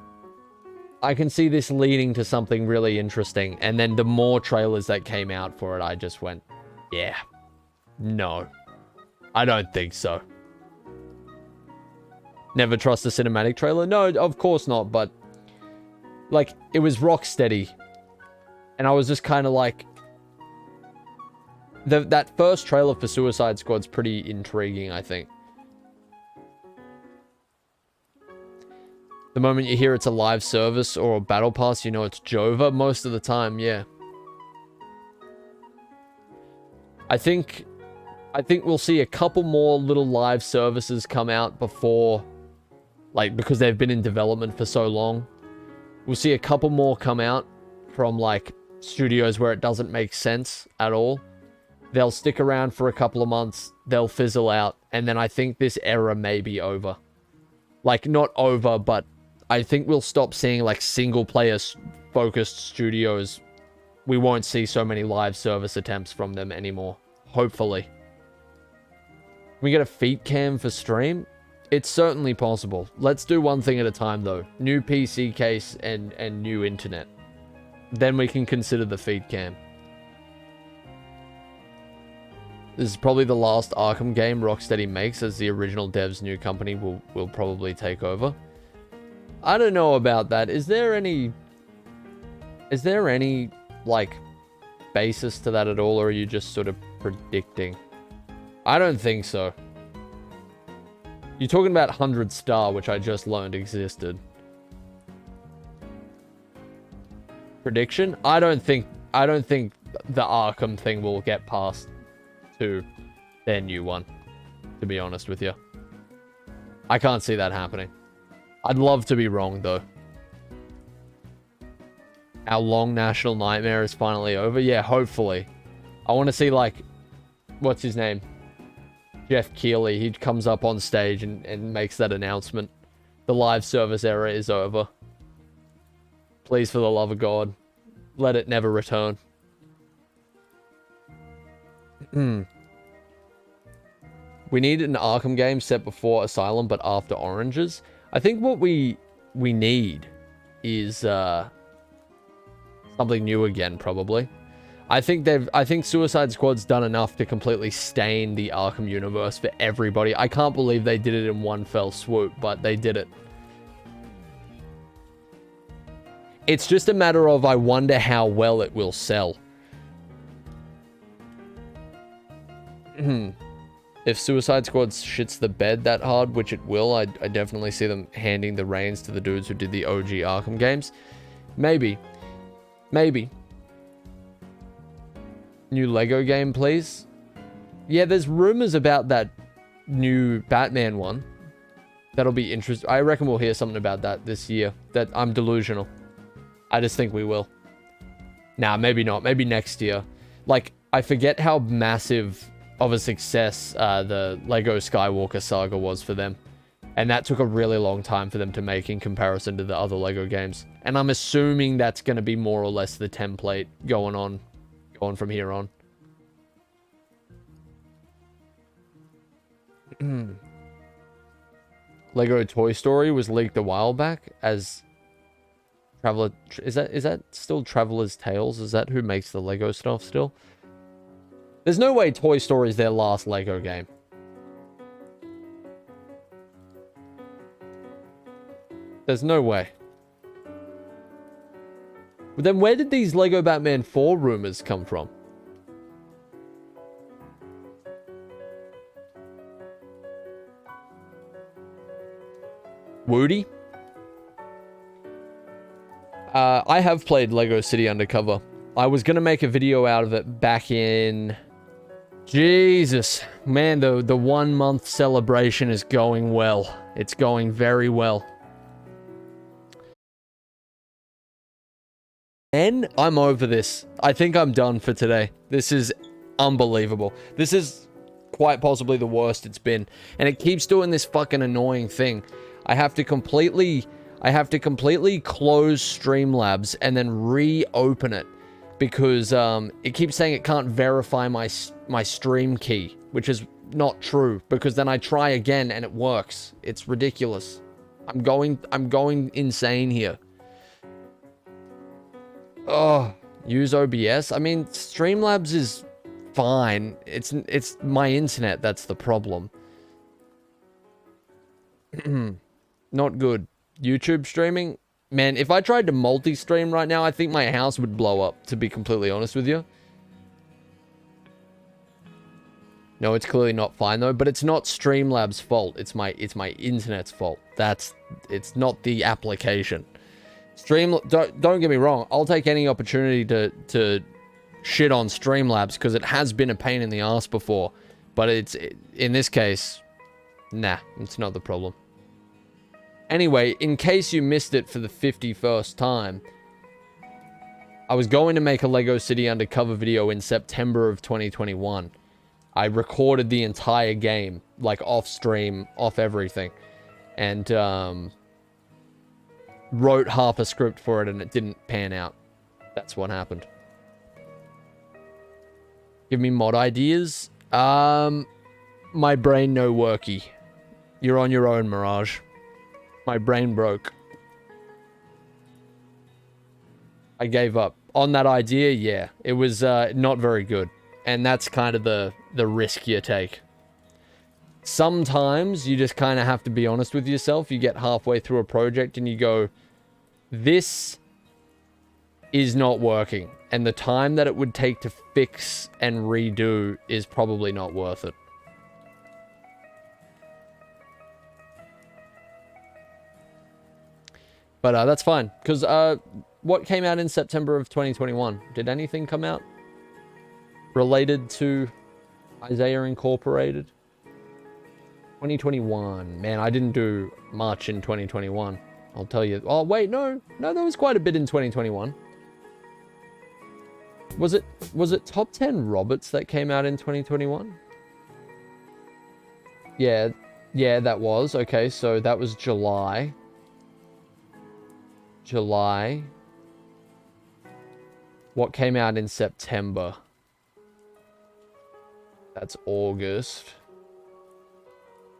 A: I can see this leading to something really interesting. And then the more trailers that came out for it, I just went, yeah, no, I don't think so. Never trust a cinematic trailer? No, of course not, but like, it was Rocksteady. And I was just kind of like, that first trailer for Suicide Squad's pretty intriguing, I think. The moment you hear it's a live service or a battle pass, you know it's Jova most of the time, yeah. I think we'll see a couple more little live services come out before, like, because they've been in development for so long. We'll see a couple more come out from, like, studios where it doesn't make sense at all. They'll stick around for a couple of months, they'll fizzle out, and then I think this era may be over. Like, not over, but I think we'll stop seeing, like, single-player focused studios. We won't see so many live service attempts from them anymore. Hopefully. Can we get a feet cam for stream? It's certainly possible. Let's do one thing at a time, though. New PC case and new internet. Then we can consider the feed cam. This is probably the last Arkham game Rocksteady makes, as the original dev's new company will probably take over. I don't know about that. Is there any, like, basis to that at all, or are you just sort of predicting? I don't think so. You're talking about 100 Star, which I just learned existed. Prediction? I don't think the Arkham thing will get past to their new one, to be honest with you. I can't see that happening. I'd love to be wrong, though. Our long national nightmare is finally over. Yeah, hopefully. I want to see, like, what's his name? Jeff Keighley. He comes up on stage and makes that announcement. The live service era is over. Please, for the love of God, let it never return. We need an Arkham game set before Asylum, but after Oranges. I think what we need is something new again, probably. I think Suicide Squad's done enough to completely stain the Arkham universe for everybody. I can't believe they did it in one fell swoop, but they did it. It's just a matter of, I wonder how well it will sell. If Suicide Squad shits the bed that hard, which it will, I definitely see them handing the reins to the dudes who did the OG Arkham games. Maybe. Maybe. New Lego game, please. Yeah, there's rumors about that new Batman one. That'll be interesting. I reckon we'll hear something about that this year. That I'm delusional. I just think we will. Nah, maybe not. Maybe next year. Like, I forget how massive of a success the Lego Skywalker saga was for them. And that took a really long time for them to make in comparison to the other Lego games. And I'm assuming that's going to be more or less the template going from here on. Lego Toy Story was leaked a while back as Traveler. Is that still Traveler's Tales? Is that who makes the Lego stuff still? There's no way Toy Story is their last Lego game. There's no way. But then where did these Lego Batman 4 rumors come from? Woody? I have played Lego City Undercover. I was going to make a video out of it back in... Jesus. Man, the 1 month celebration is going well. It's going very well. And I'm over this. I think I'm done for today. This is unbelievable. This is quite possibly the worst it's been. And it keeps doing this fucking annoying thing. I have to completely close Streamlabs and then reopen it because it keeps saying it can't verify my stream key, which is not true because then I try again and it works. It's ridiculous. I'm going insane here. Oh, use OBS. I mean, Streamlabs is fine. It's my internet that's the problem. Not good. YouTube streaming? Man, if I tried to multi-stream right now, I think my house would blow up, to be completely honest with you. No, it's clearly not fine though, but it's not Streamlabs' fault. It's my internet's fault. It's not the application. Don't get me wrong, I'll take any opportunity to shit on Streamlabs because it has been a pain in the ass before, but in this case, nah, it's not the problem. Anyway, in case you missed it for the 51st time, I was going to make a Lego City Undercover video in September of 2021. I recorded the entire game, like off stream, off everything, and wrote half a script for it and it didn't pan out. That's what happened. Give me mod ideas. My brain no worky. You're on your own, Mirage. My brain broke. I gave up. On that idea, yeah. It was not very good. And that's kind of the risk you take. Sometimes you just kind of have to be honest with yourself. You get halfway through a project and you go, this is not working. And the time that it would take to fix and redo is probably not worth it. But that's fine, because what came out in September of 2021? Did anything come out related to Eyezayar Incorporated? 2021. Man, I didn't do much in 2021. I'll tell you. Oh, wait, no, there was quite a bit in 2021. Was it Top 10 Robots that came out in 2021? Yeah, that was. Okay, so that was July. What came out in September? That's August.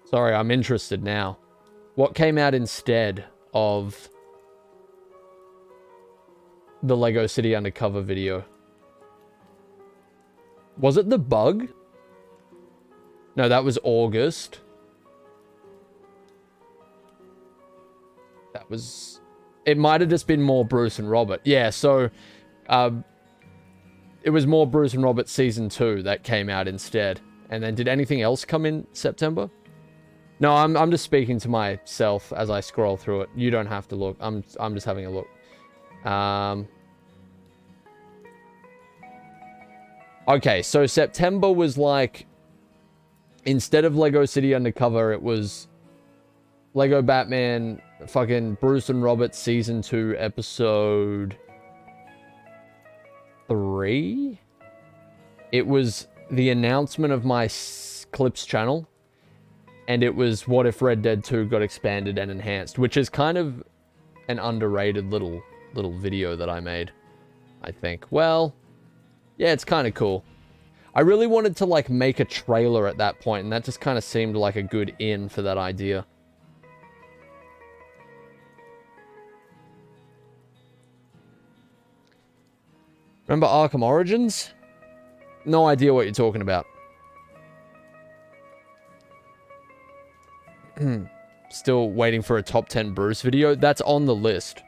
A: Sorry, I'm interested now. What came out instead of the Lego City Undercover video? Was it The Bug? No, that was August. That was... It might have just been more Bruce and Robert. Yeah, so... it was more Bruce and Robert Season 2 that came out instead. And then did anything else come in September? No, I'm just speaking to myself as I scroll through it. You don't have to look. I'm just having a look. Okay, so September was like... Instead of Lego City Undercover, it was... Lego Batman... Fucking Bruce and Robert Season 2 Episode 3? It was the announcement of my Clips channel. And it was What If Red Dead 2 got expanded and enhanced. Which is kind of an underrated little little video that I made, I think. Well, yeah, it's kind of cool. I really wanted to, like, make a trailer at that point, and that just kind of seemed like a good in for that idea. Remember Arkham Origins? No idea what you're talking about. Still waiting for a top 10 Bruce video. That's on the list.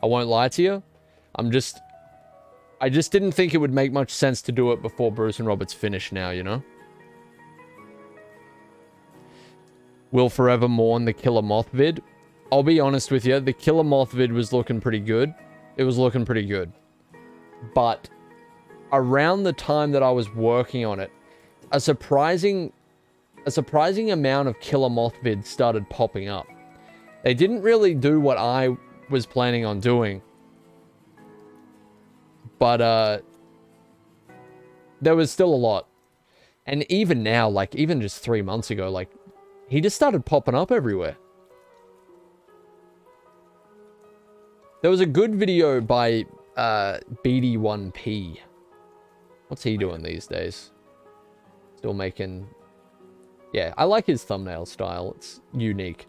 A: I won't lie to you. I just didn't think it would make much sense to do it before Bruce and Robert's finished now, you know? Will Forever mourn the Killer Moth vid? I'll be honest with you, the Killer Moth vid was looking pretty good. It was looking pretty good. But around the time that I was working on it, a surprising amount of Killer Moth vids started popping up. They didn't really do what I was planning on doing. But, there was still a lot. And even now, like, even just 3 months ago, like, he just started popping up everywhere. There was a good video by, BD1P. What's he doing these days? Still making... Yeah, I like his thumbnail style. It's unique.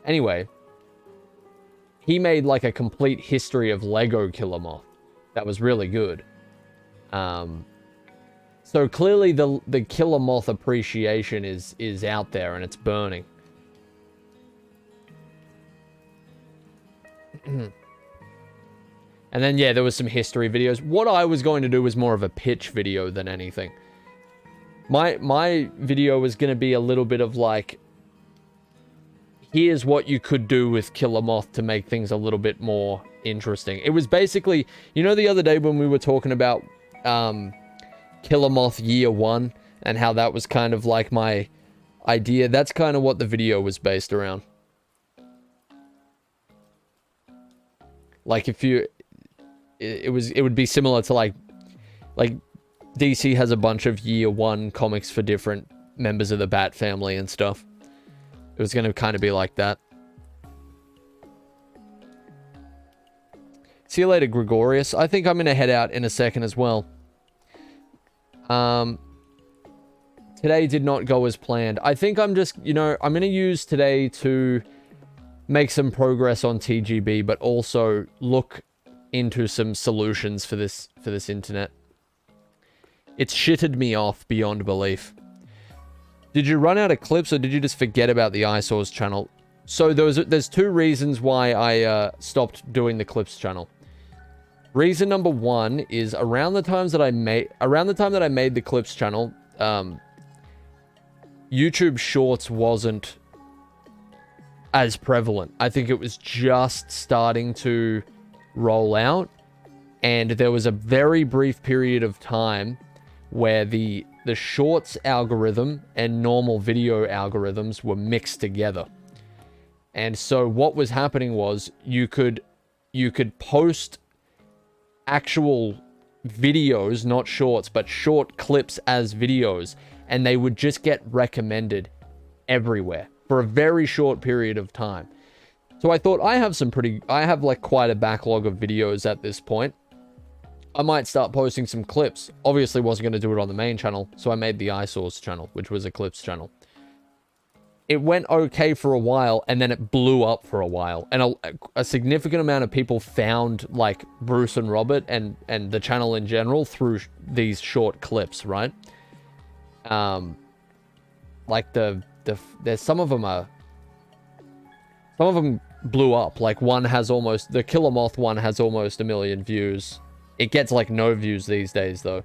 A: Anyway, he made, like, a complete history of Lego Killer Moth. That was really good. So clearly the Killer Moth appreciation is out there and it's burning. And then, yeah, there was some history videos. What I was going to do was more of a pitch video than anything. My video was going to be a little bit of like, here's what you could do with Killer Moth to make things a little bit more interesting. It was basically, you know, the other day when we were talking about Killer Moth Year 1 and how that was kind of like my idea, that's kind of what the video was based around. Like if you, it would be similar to like DC has a bunch of Year 1 comics for different members of the Bat family and stuff. It was going to kind of be like that. See you later, Gregorius. I think I'm going to head out in a second as well. Today did not go as planned. I think I'm just, you know, I'm going to use today to make some progress on TGB, but also look into some solutions for this internet. It's shitted me off beyond belief. Did you run out of clips or did you just forget about the Eyesores channel? So there's two reasons why I stopped doing the clips channel. Reason number one is around the time that I made the clips channel, YouTube Shorts wasn't as prevalent. I think it was just starting to roll out, and there was a very brief period of time where the Shorts algorithm and normal video algorithms were mixed together. And so what was happening was you could post actual videos, not shorts, but short clips as videos, and they would just get recommended everywhere for a very short period of time. So I thought I have like quite a backlog of videos at this point. I might start posting some clips. Obviously wasn't going to do it on the main channel, so I made the Eyesores channel, which was a clips channel. It went okay for a while, and then it blew up for a while. And a significant amount of people found, like, Bruce and Robert and the channel in general through these short clips, right? Like, there's some of them blew up. Like, the Killer Moth one has almost 1 million views. It gets, like, no views these days, though.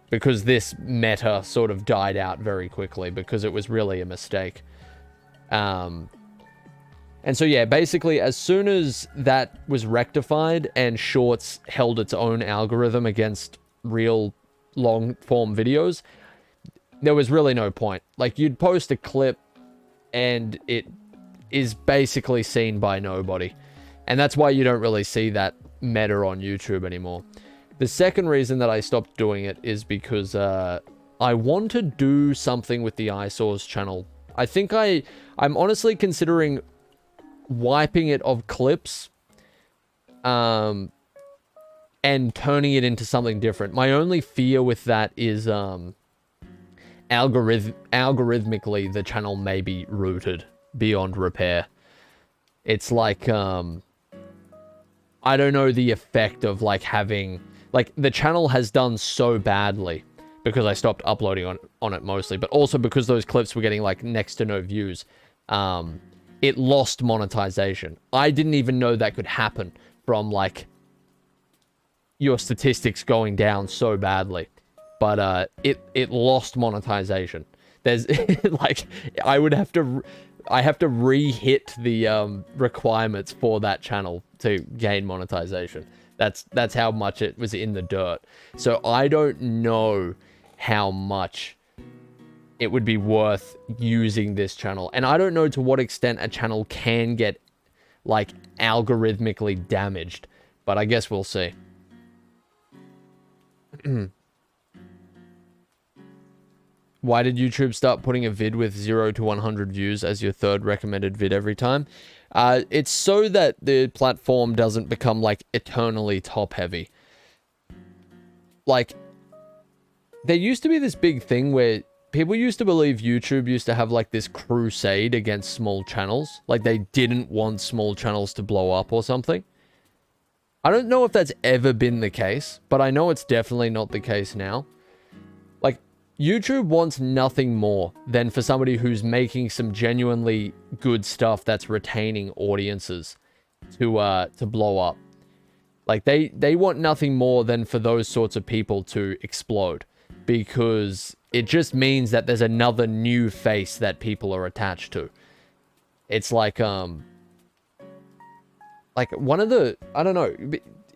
A: Because this meta sort of died out very quickly because it was really a mistake. And so, yeah, basically, as soon as that was rectified and Shorts held its own algorithm against real long-form videos, there was really no point. Like, you'd post a clip and it is basically seen by nobody. And that's why you don't really see that meta on YouTube anymore. The second reason that I stopped doing it is because I want to do something with the Eyesores channel. I think I'm honestly considering wiping it of clips and turning it into something different. My only fear with that is algorithmically the channel may be rooted beyond repair. It's like I don't know the effect of like having like the channel has done so badly because I stopped uploading on it mostly, but also because those clips were getting like next to no views. It lost monetization. I didn't even know that could happen from like your statistics going down so badly, but it lost monetization. There's like I have to re-hit the requirements for that channel to gain monetization. That's how much it was in the dirt. So I don't know how much it would be worth using this channel. And I don't know to what extent a channel can get like algorithmically damaged, but I guess we'll see. Why did YouTube start putting a vid with 0 to 100 views as your third recommended vid every time? It's so that the platform doesn't become like eternally top heavy. Like, there used to be this big thing where people used to believe YouTube used to have like this crusade against small channels. Like they didn't want small channels to blow up or something. I don't know if that's ever been the case, but I know it's definitely not the case now. Like, YouTube wants nothing more than for somebody who's making some genuinely good stuff that's retaining audiences to blow up. Like, they want nothing more than for those sorts of people to explode, because it just means that there's another new face that people are attached to. It's like one of the, I don't know,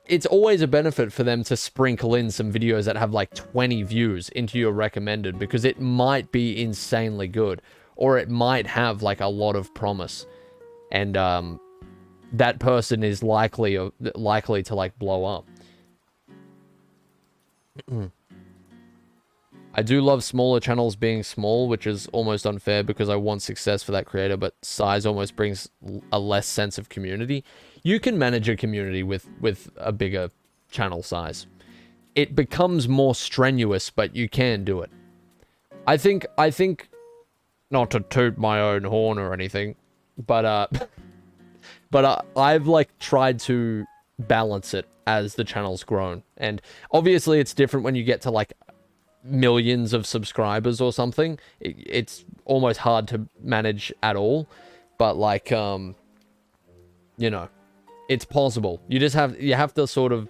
A: it's always a benefit for them to sprinkle in some videos that have like 20 views into your recommended, because it might be insanely good, or it might have like a lot of promise, and that person is likely to like blow up. I do love smaller channels being small, which is almost unfair because I want success for that creator, but size almost brings a less sense of community. You can manage a community with a bigger channel size. It becomes more strenuous, but you can do it. I think, not to toot my own horn or anything, but I've like tried to balance it as the channel's grown. And obviously it's different when you get to like millions of subscribers or something. It's almost hard to manage at all, but like you know, it's possible. You have to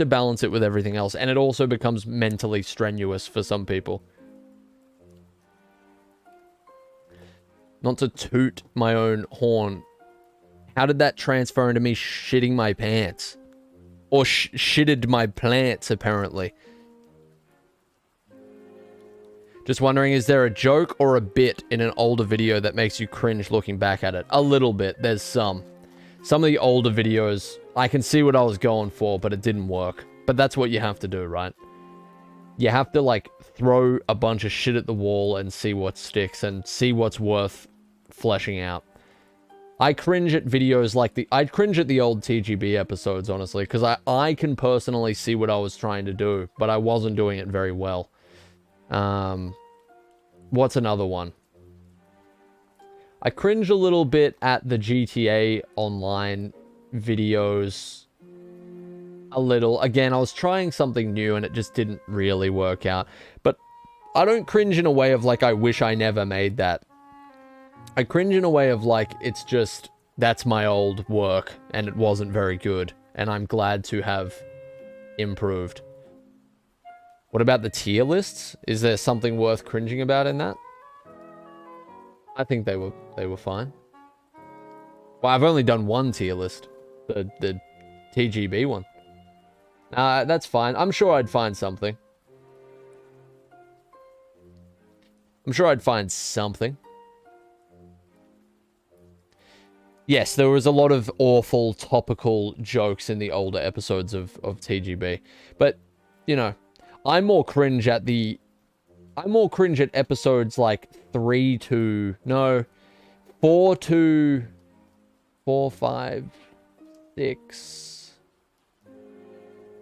A: balance it with everything else, and it also becomes mentally strenuous for some people. Not to toot my own horn, how did that transfer into me shitting my pants? Or shitted my plants, apparently. Just wondering, is there a joke or a bit in an older video that makes you cringe looking back at it? A little bit. There's some. Some of the older videos, I can see what I was going for, but it didn't work. But that's what you have to do, right? You have to, like, throw a bunch of shit at the wall and see what sticks and see what's worth fleshing out. I cringe at videos like I'd cringe at the old TGB episodes, honestly, because I can personally see what I was trying to do, but I wasn't doing it very well. What's another one? I cringe a little bit at the GTA Online videos. A little. Again, I was trying something new and it just didn't really work out. But I don't cringe in a way of like, I wish I never made that. I cringe in a way of like, it's just, that's my old work and it wasn't very good. And I'm glad to have improved. What about the tier lists? Is there something worth cringing about in that? I think they were fine. Well, I've only done one tier list. The TGB one. That's fine. I'm sure I'd find something. I'm sure I'd find something. Yes, there was a lot of awful topical jokes in the older episodes of TGB. But, you know, I more cringe at episodes like 4 to 5, 6.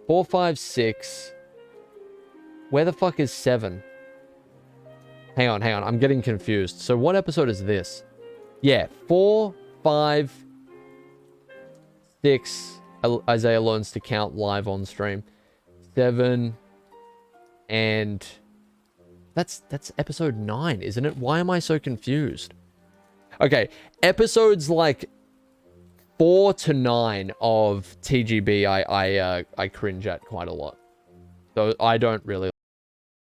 A: 4, 5, 6. Where the fuck is 7? Hang on. I'm getting confused. So what episode is this? Yeah, 4, 5, 6. Eyezayar learns to count live on stream. 7. And that's episode 9, isn't it? Why am I so confused? Okay, episodes like 4 to 9 of TGB I cringe at quite a lot. So I don't really...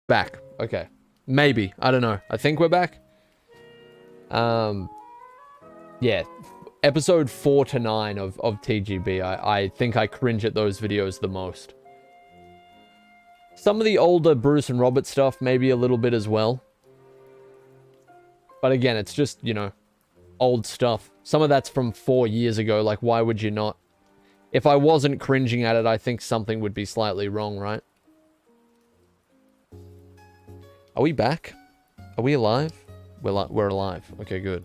A: Back. Okay. Maybe. I don't know. I think we're back. Yeah. Episode 4 to 9 of TGB. I think I cringe at those videos the most. Some of the older Bruce and Robert stuff, maybe a little bit as well. But again, it's just, you know, old stuff. Some of that's from 4 years ago. Like, why would you not? If I wasn't cringing at it, I think something would be slightly wrong, right? Are we back? Are we alive? We're alive. Okay, good.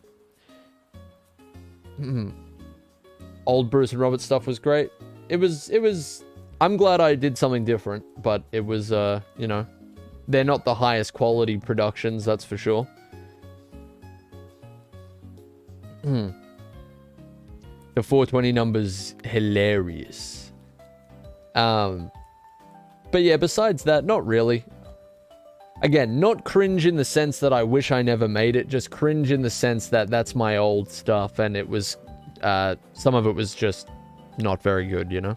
A: Old Bruce and Robert stuff was great. It was... I'm glad I did something different, but it was, you know... They're not the highest quality productions, that's for sure. The 420 number's hilarious. But yeah, besides that, not really. Again, not cringe in the sense that I wish I never made it, just cringe in the sense that that's my old stuff, and it was, some of it was just not very good, you know?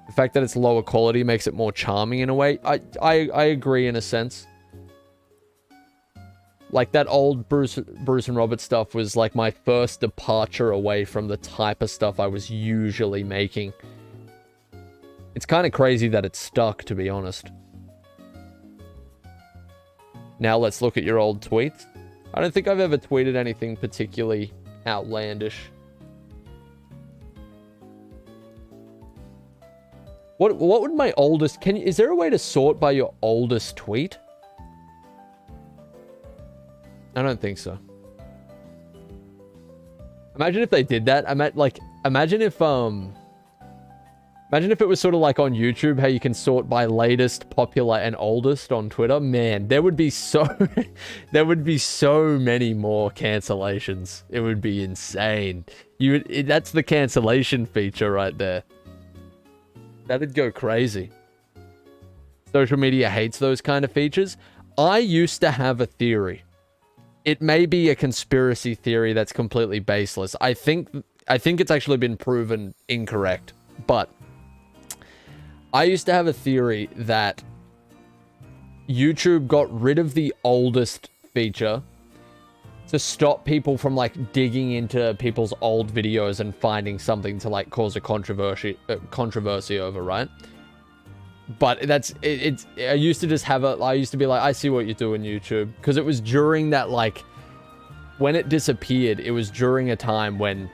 A: The fact that it's lower quality makes it more charming in a way. I agree in a sense. Like, that old Bruce and Robert stuff was like my first departure away from the type of stuff I was usually making. It's kind of crazy that it stuck, to be honest. Now let's look at your old tweets. I don't think I've ever tweeted anything particularly outlandish. What would my oldest... Is there a way to sort by your oldest tweet? I don't think so. Imagine if they did that. Imagine if it was sort of like on YouTube, how you can sort by latest, popular, and oldest on Twitter. Man, there would be so many more cancellations. It would be insane. That's the cancellation feature right there. That'd go crazy. Social media hates those kind of features. I used to have a theory. It may be a conspiracy theory that's completely baseless. I think it's actually been proven incorrect. But I used to have a theory that YouTube got rid of the oldest feature to stop people from, like, digging into people's old videos and finding something to, like, cause a controversy over, right? But I used to just have I used to be like, I see what you do in YouTube. Because it was during that, like, when it disappeared, it was during a time when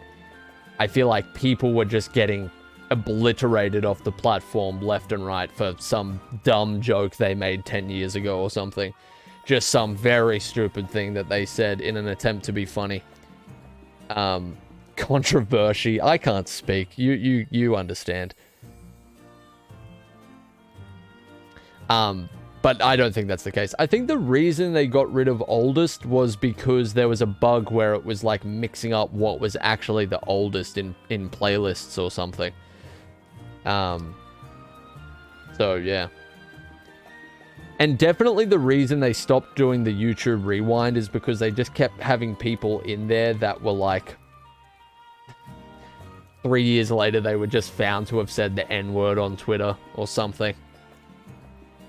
A: I feel like people were just getting obliterated off the platform left and right for some dumb joke they made 10 years ago or something. Just some very stupid thing that they said in an attempt to be funny. Controversy. I can't speak. You understand. But I don't think that's the case. I think the reason they got rid of oldest was because there was a bug where it was like mixing up what was actually the oldest in playlists or something. So yeah. And definitely the reason they stopped doing the YouTube rewind is because they just kept having people in there that were like 3 years later they were just found to have said the N-word on Twitter or something.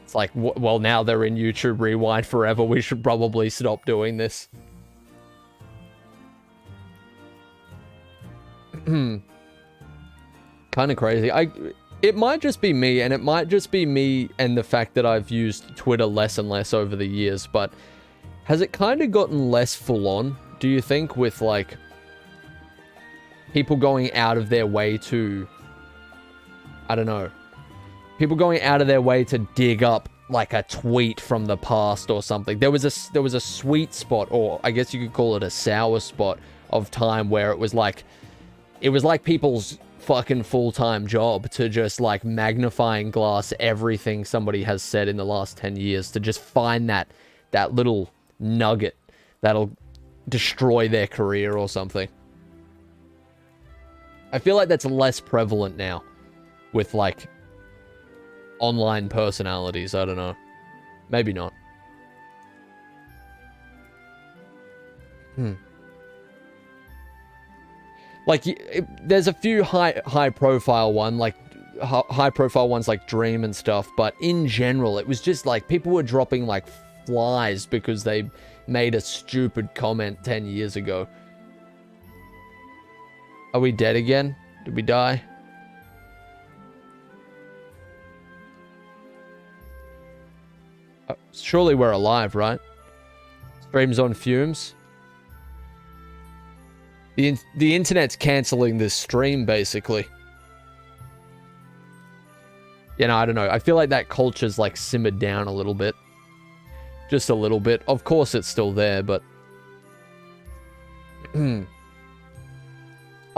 A: It's like, well, now they're in YouTube rewind forever. We should probably stop doing this. Kind of crazy. It might just be me, and it might just be me and the fact that I've used Twitter less and less over the years, but has it kind of gotten less full-on, do you think, with, like, people going out of their way to, I don't know, people going out of their way to dig up, like, a tweet from the past or something? There was a sweet spot, or I guess you could call it a sour spot, of time where it was like, it was like people's fucking full-time job to just like magnifying glass everything somebody has said in the last 10 years to just find that little nugget that'll destroy their career or something. I feel like that's less prevalent now with like online personalities. I don't know. Maybe not. Like, there's a few high profile ones like Dream and stuff, but in general, it was just like people were dropping like flies because they made a stupid comment 10 years ago. Are we dead again? Did we die? Surely we're alive, right? Stream's on fumes. The internet's cancelling this stream, basically. You know, I don't know. I feel like that culture's like simmered down a little bit. Just a little bit. Of course it's still there, but... I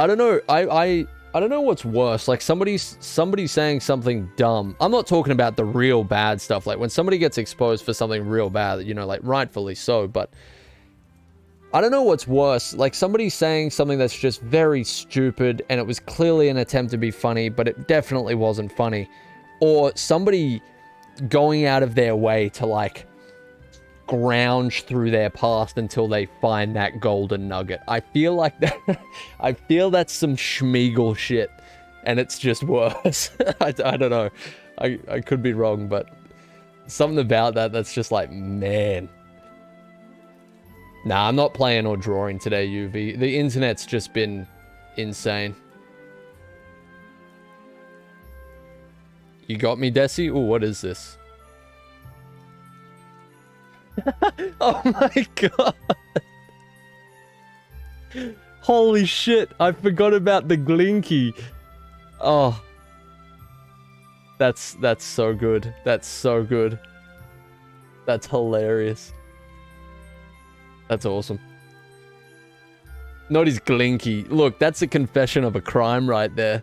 A: don't know. I don't know what's worse. Like, somebody saying something dumb. I'm not talking about the real bad stuff. Like, when somebody gets exposed for something real bad, you know, like, rightfully so, but... I don't know what's worse, like somebody saying something that's just very stupid and it was clearly an attempt to be funny, but it definitely wasn't funny. Or somebody going out of their way to like grounge through their past until they find that golden nugget. I feel like that, I feel that's some Schmeagol shit and it's just worse. I don't know. I could be wrong, but something about that's just like, man. Nah, I'm not playing or drawing today, UV. The internet's just been insane. You got me, Desi? Ooh, what is this? Oh my god! Holy shit, I forgot about the Glinky. Oh. That's so good. That's so good. That's hilarious. That's awesome. Not his Glinky. Look, that's a confession of a crime right there.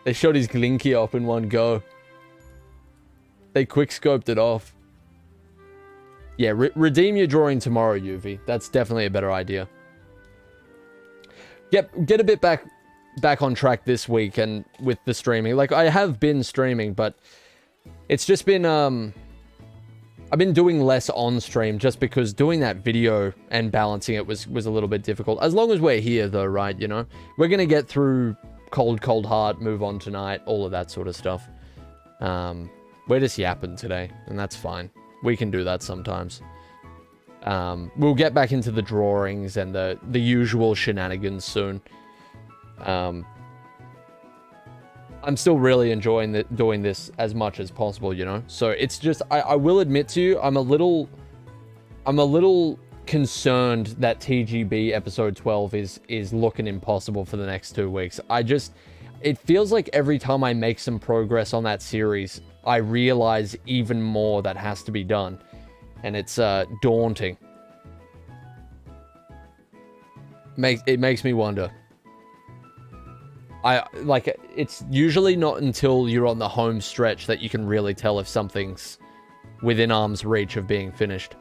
A: They shot his Glinky off in one go. They quick-scoped it off. Yeah, redeem your drawing tomorrow, UV. That's definitely a better idea. Get a bit back on track this week and with the streaming. Like, I have been streaming, but it's just been, I've been doing less on stream just because doing that video and balancing it was a little bit difficult. As long as we're here though, right, you know? We're gonna get through Cold Heart, move on tonight, all of that sort of stuff. We're just yapping today, and that's fine. We can do that sometimes. We'll get back into the drawings and the usual shenanigans soon. I'm still really enjoying doing this as much as possible, you know? So it's just, I will admit to you, I'm a little concerned that TGB episode 12 is looking impossible for the next 2 weeks. It feels like every time I make some progress on that series, I realize even more that has to be done. And it's daunting. It makes me wonder. It's usually not until you're on the home stretch that you can really tell if something's within arm's reach of being finished.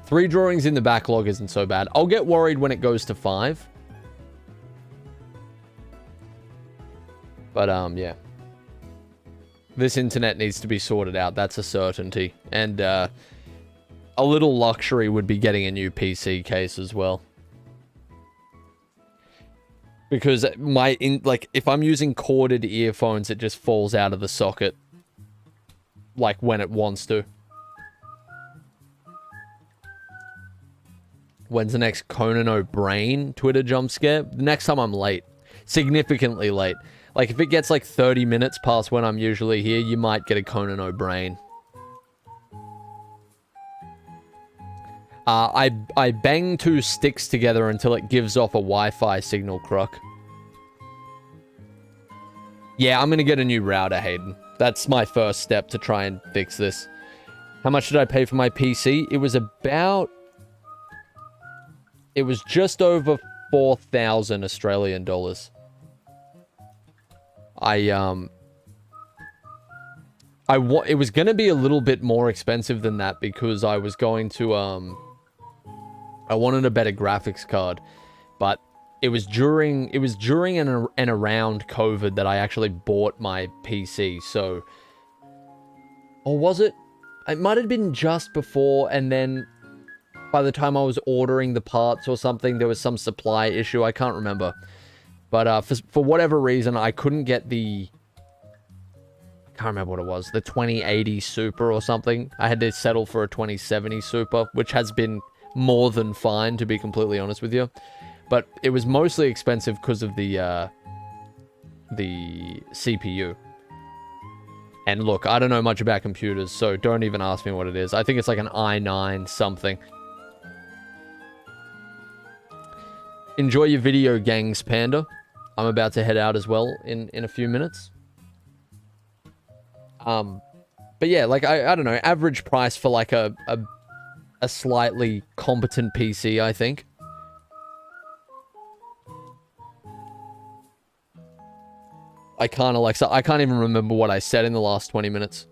A: 3 drawings in the backlog isn't so bad. I'll get worried when it goes to 5. But, yeah. This internet needs to be sorted out. That's a certainty. And, a little luxury would be getting a new PC case as well. Because if I'm using corded earphones, it just falls out of the socket. Like, when it wants to. When's the next Conan O'Brien Twitter jump scare? The next time I'm late. Significantly late. Like, if it gets like 30 minutes past when I'm usually here, you might get a Conan O'Brien. I bang 2 sticks together until it gives off a Wi-Fi signal, Croc. Yeah, I'm gonna get a new router, Hayden. That's my first step to try and fix this. How much did I pay for my PC? It was just over 4,000 Australian dollars. It was going to be a little bit more expensive than that because I was going to, I wanted a better graphics card, but it was during and around COVID that I actually bought my PC, so, or was it? It might have been just before, and then by the time I was ordering the parts or something, there was some supply issue, I can't remember. But for whatever reason, I couldn't get the... I can't remember what it was. The 2080 Super or something. I had to settle for a 2070 Super, which has been more than fine, to be completely honest with you. But it was mostly expensive because of the CPU. And look, I don't know much about computers, so don't even ask me what it is. I think it's like an i9 something. Enjoy your video, gangs, Panda. I'm about to head out as well in a few minutes. But yeah, like, I don't know, average price for like a slightly competent PC, I think. I can't, Alexa, I can't even remember what I said in the last 20 minutes.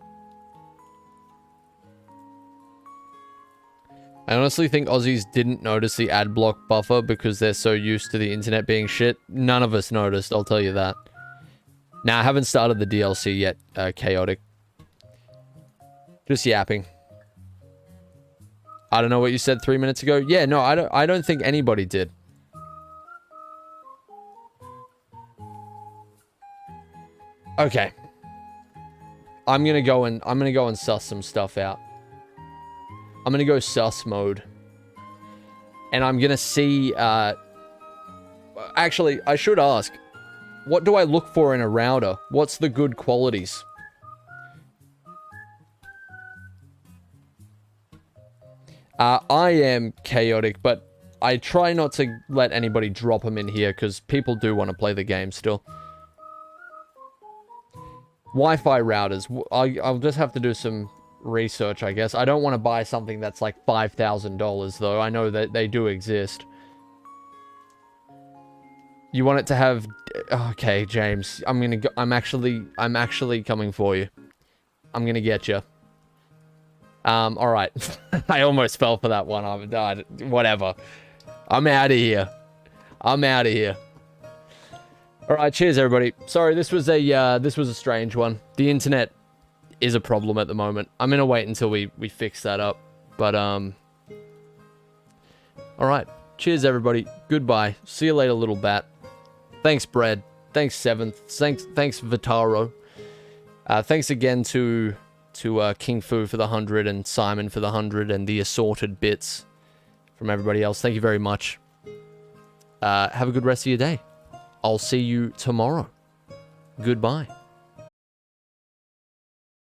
A: I honestly think Aussies didn't notice the ad block buffer because they're so used to the internet being shit. None of us noticed, I'll tell you that. Now, I haven't started the DLC yet, Chaotic. Just yapping. I don't know what you said 3 minutes ago. Yeah, no, I don't think anybody did. Okay. I'm gonna go and suss some stuff out. I'm gonna go sus mode. And I'm gonna see, actually, I should ask, what do I look for in a router? What's the good qualities? I am chaotic, but I try not to let anybody drop them in here, because people do want to play the game still. Wi-Fi routers. I'll just have to do some research, I guess. I don't want to buy something that's like $5,000, though. I know that they do exist. You want it to have... Okay, James. I'm gonna go... I'm actually coming for you. I'm gonna get you. Alright. I almost fell for that one. Whatever. I'm out of here. I'm out of here. Alright, cheers everybody. Sorry, this was a strange one. The internet is a problem at the moment. I'm gonna wait until we fix that up. But, alright. Cheers everybody. Goodbye. See you later, little bat. Thanks, Bread. Thanks, Seventh. Thanks, Vitaro. Thanks again to King Fu for the 100 and Simon for the 100 and the assorted bits from everybody else. Thank you very much. Have a good rest of your day. I'll see you tomorrow. Goodbye.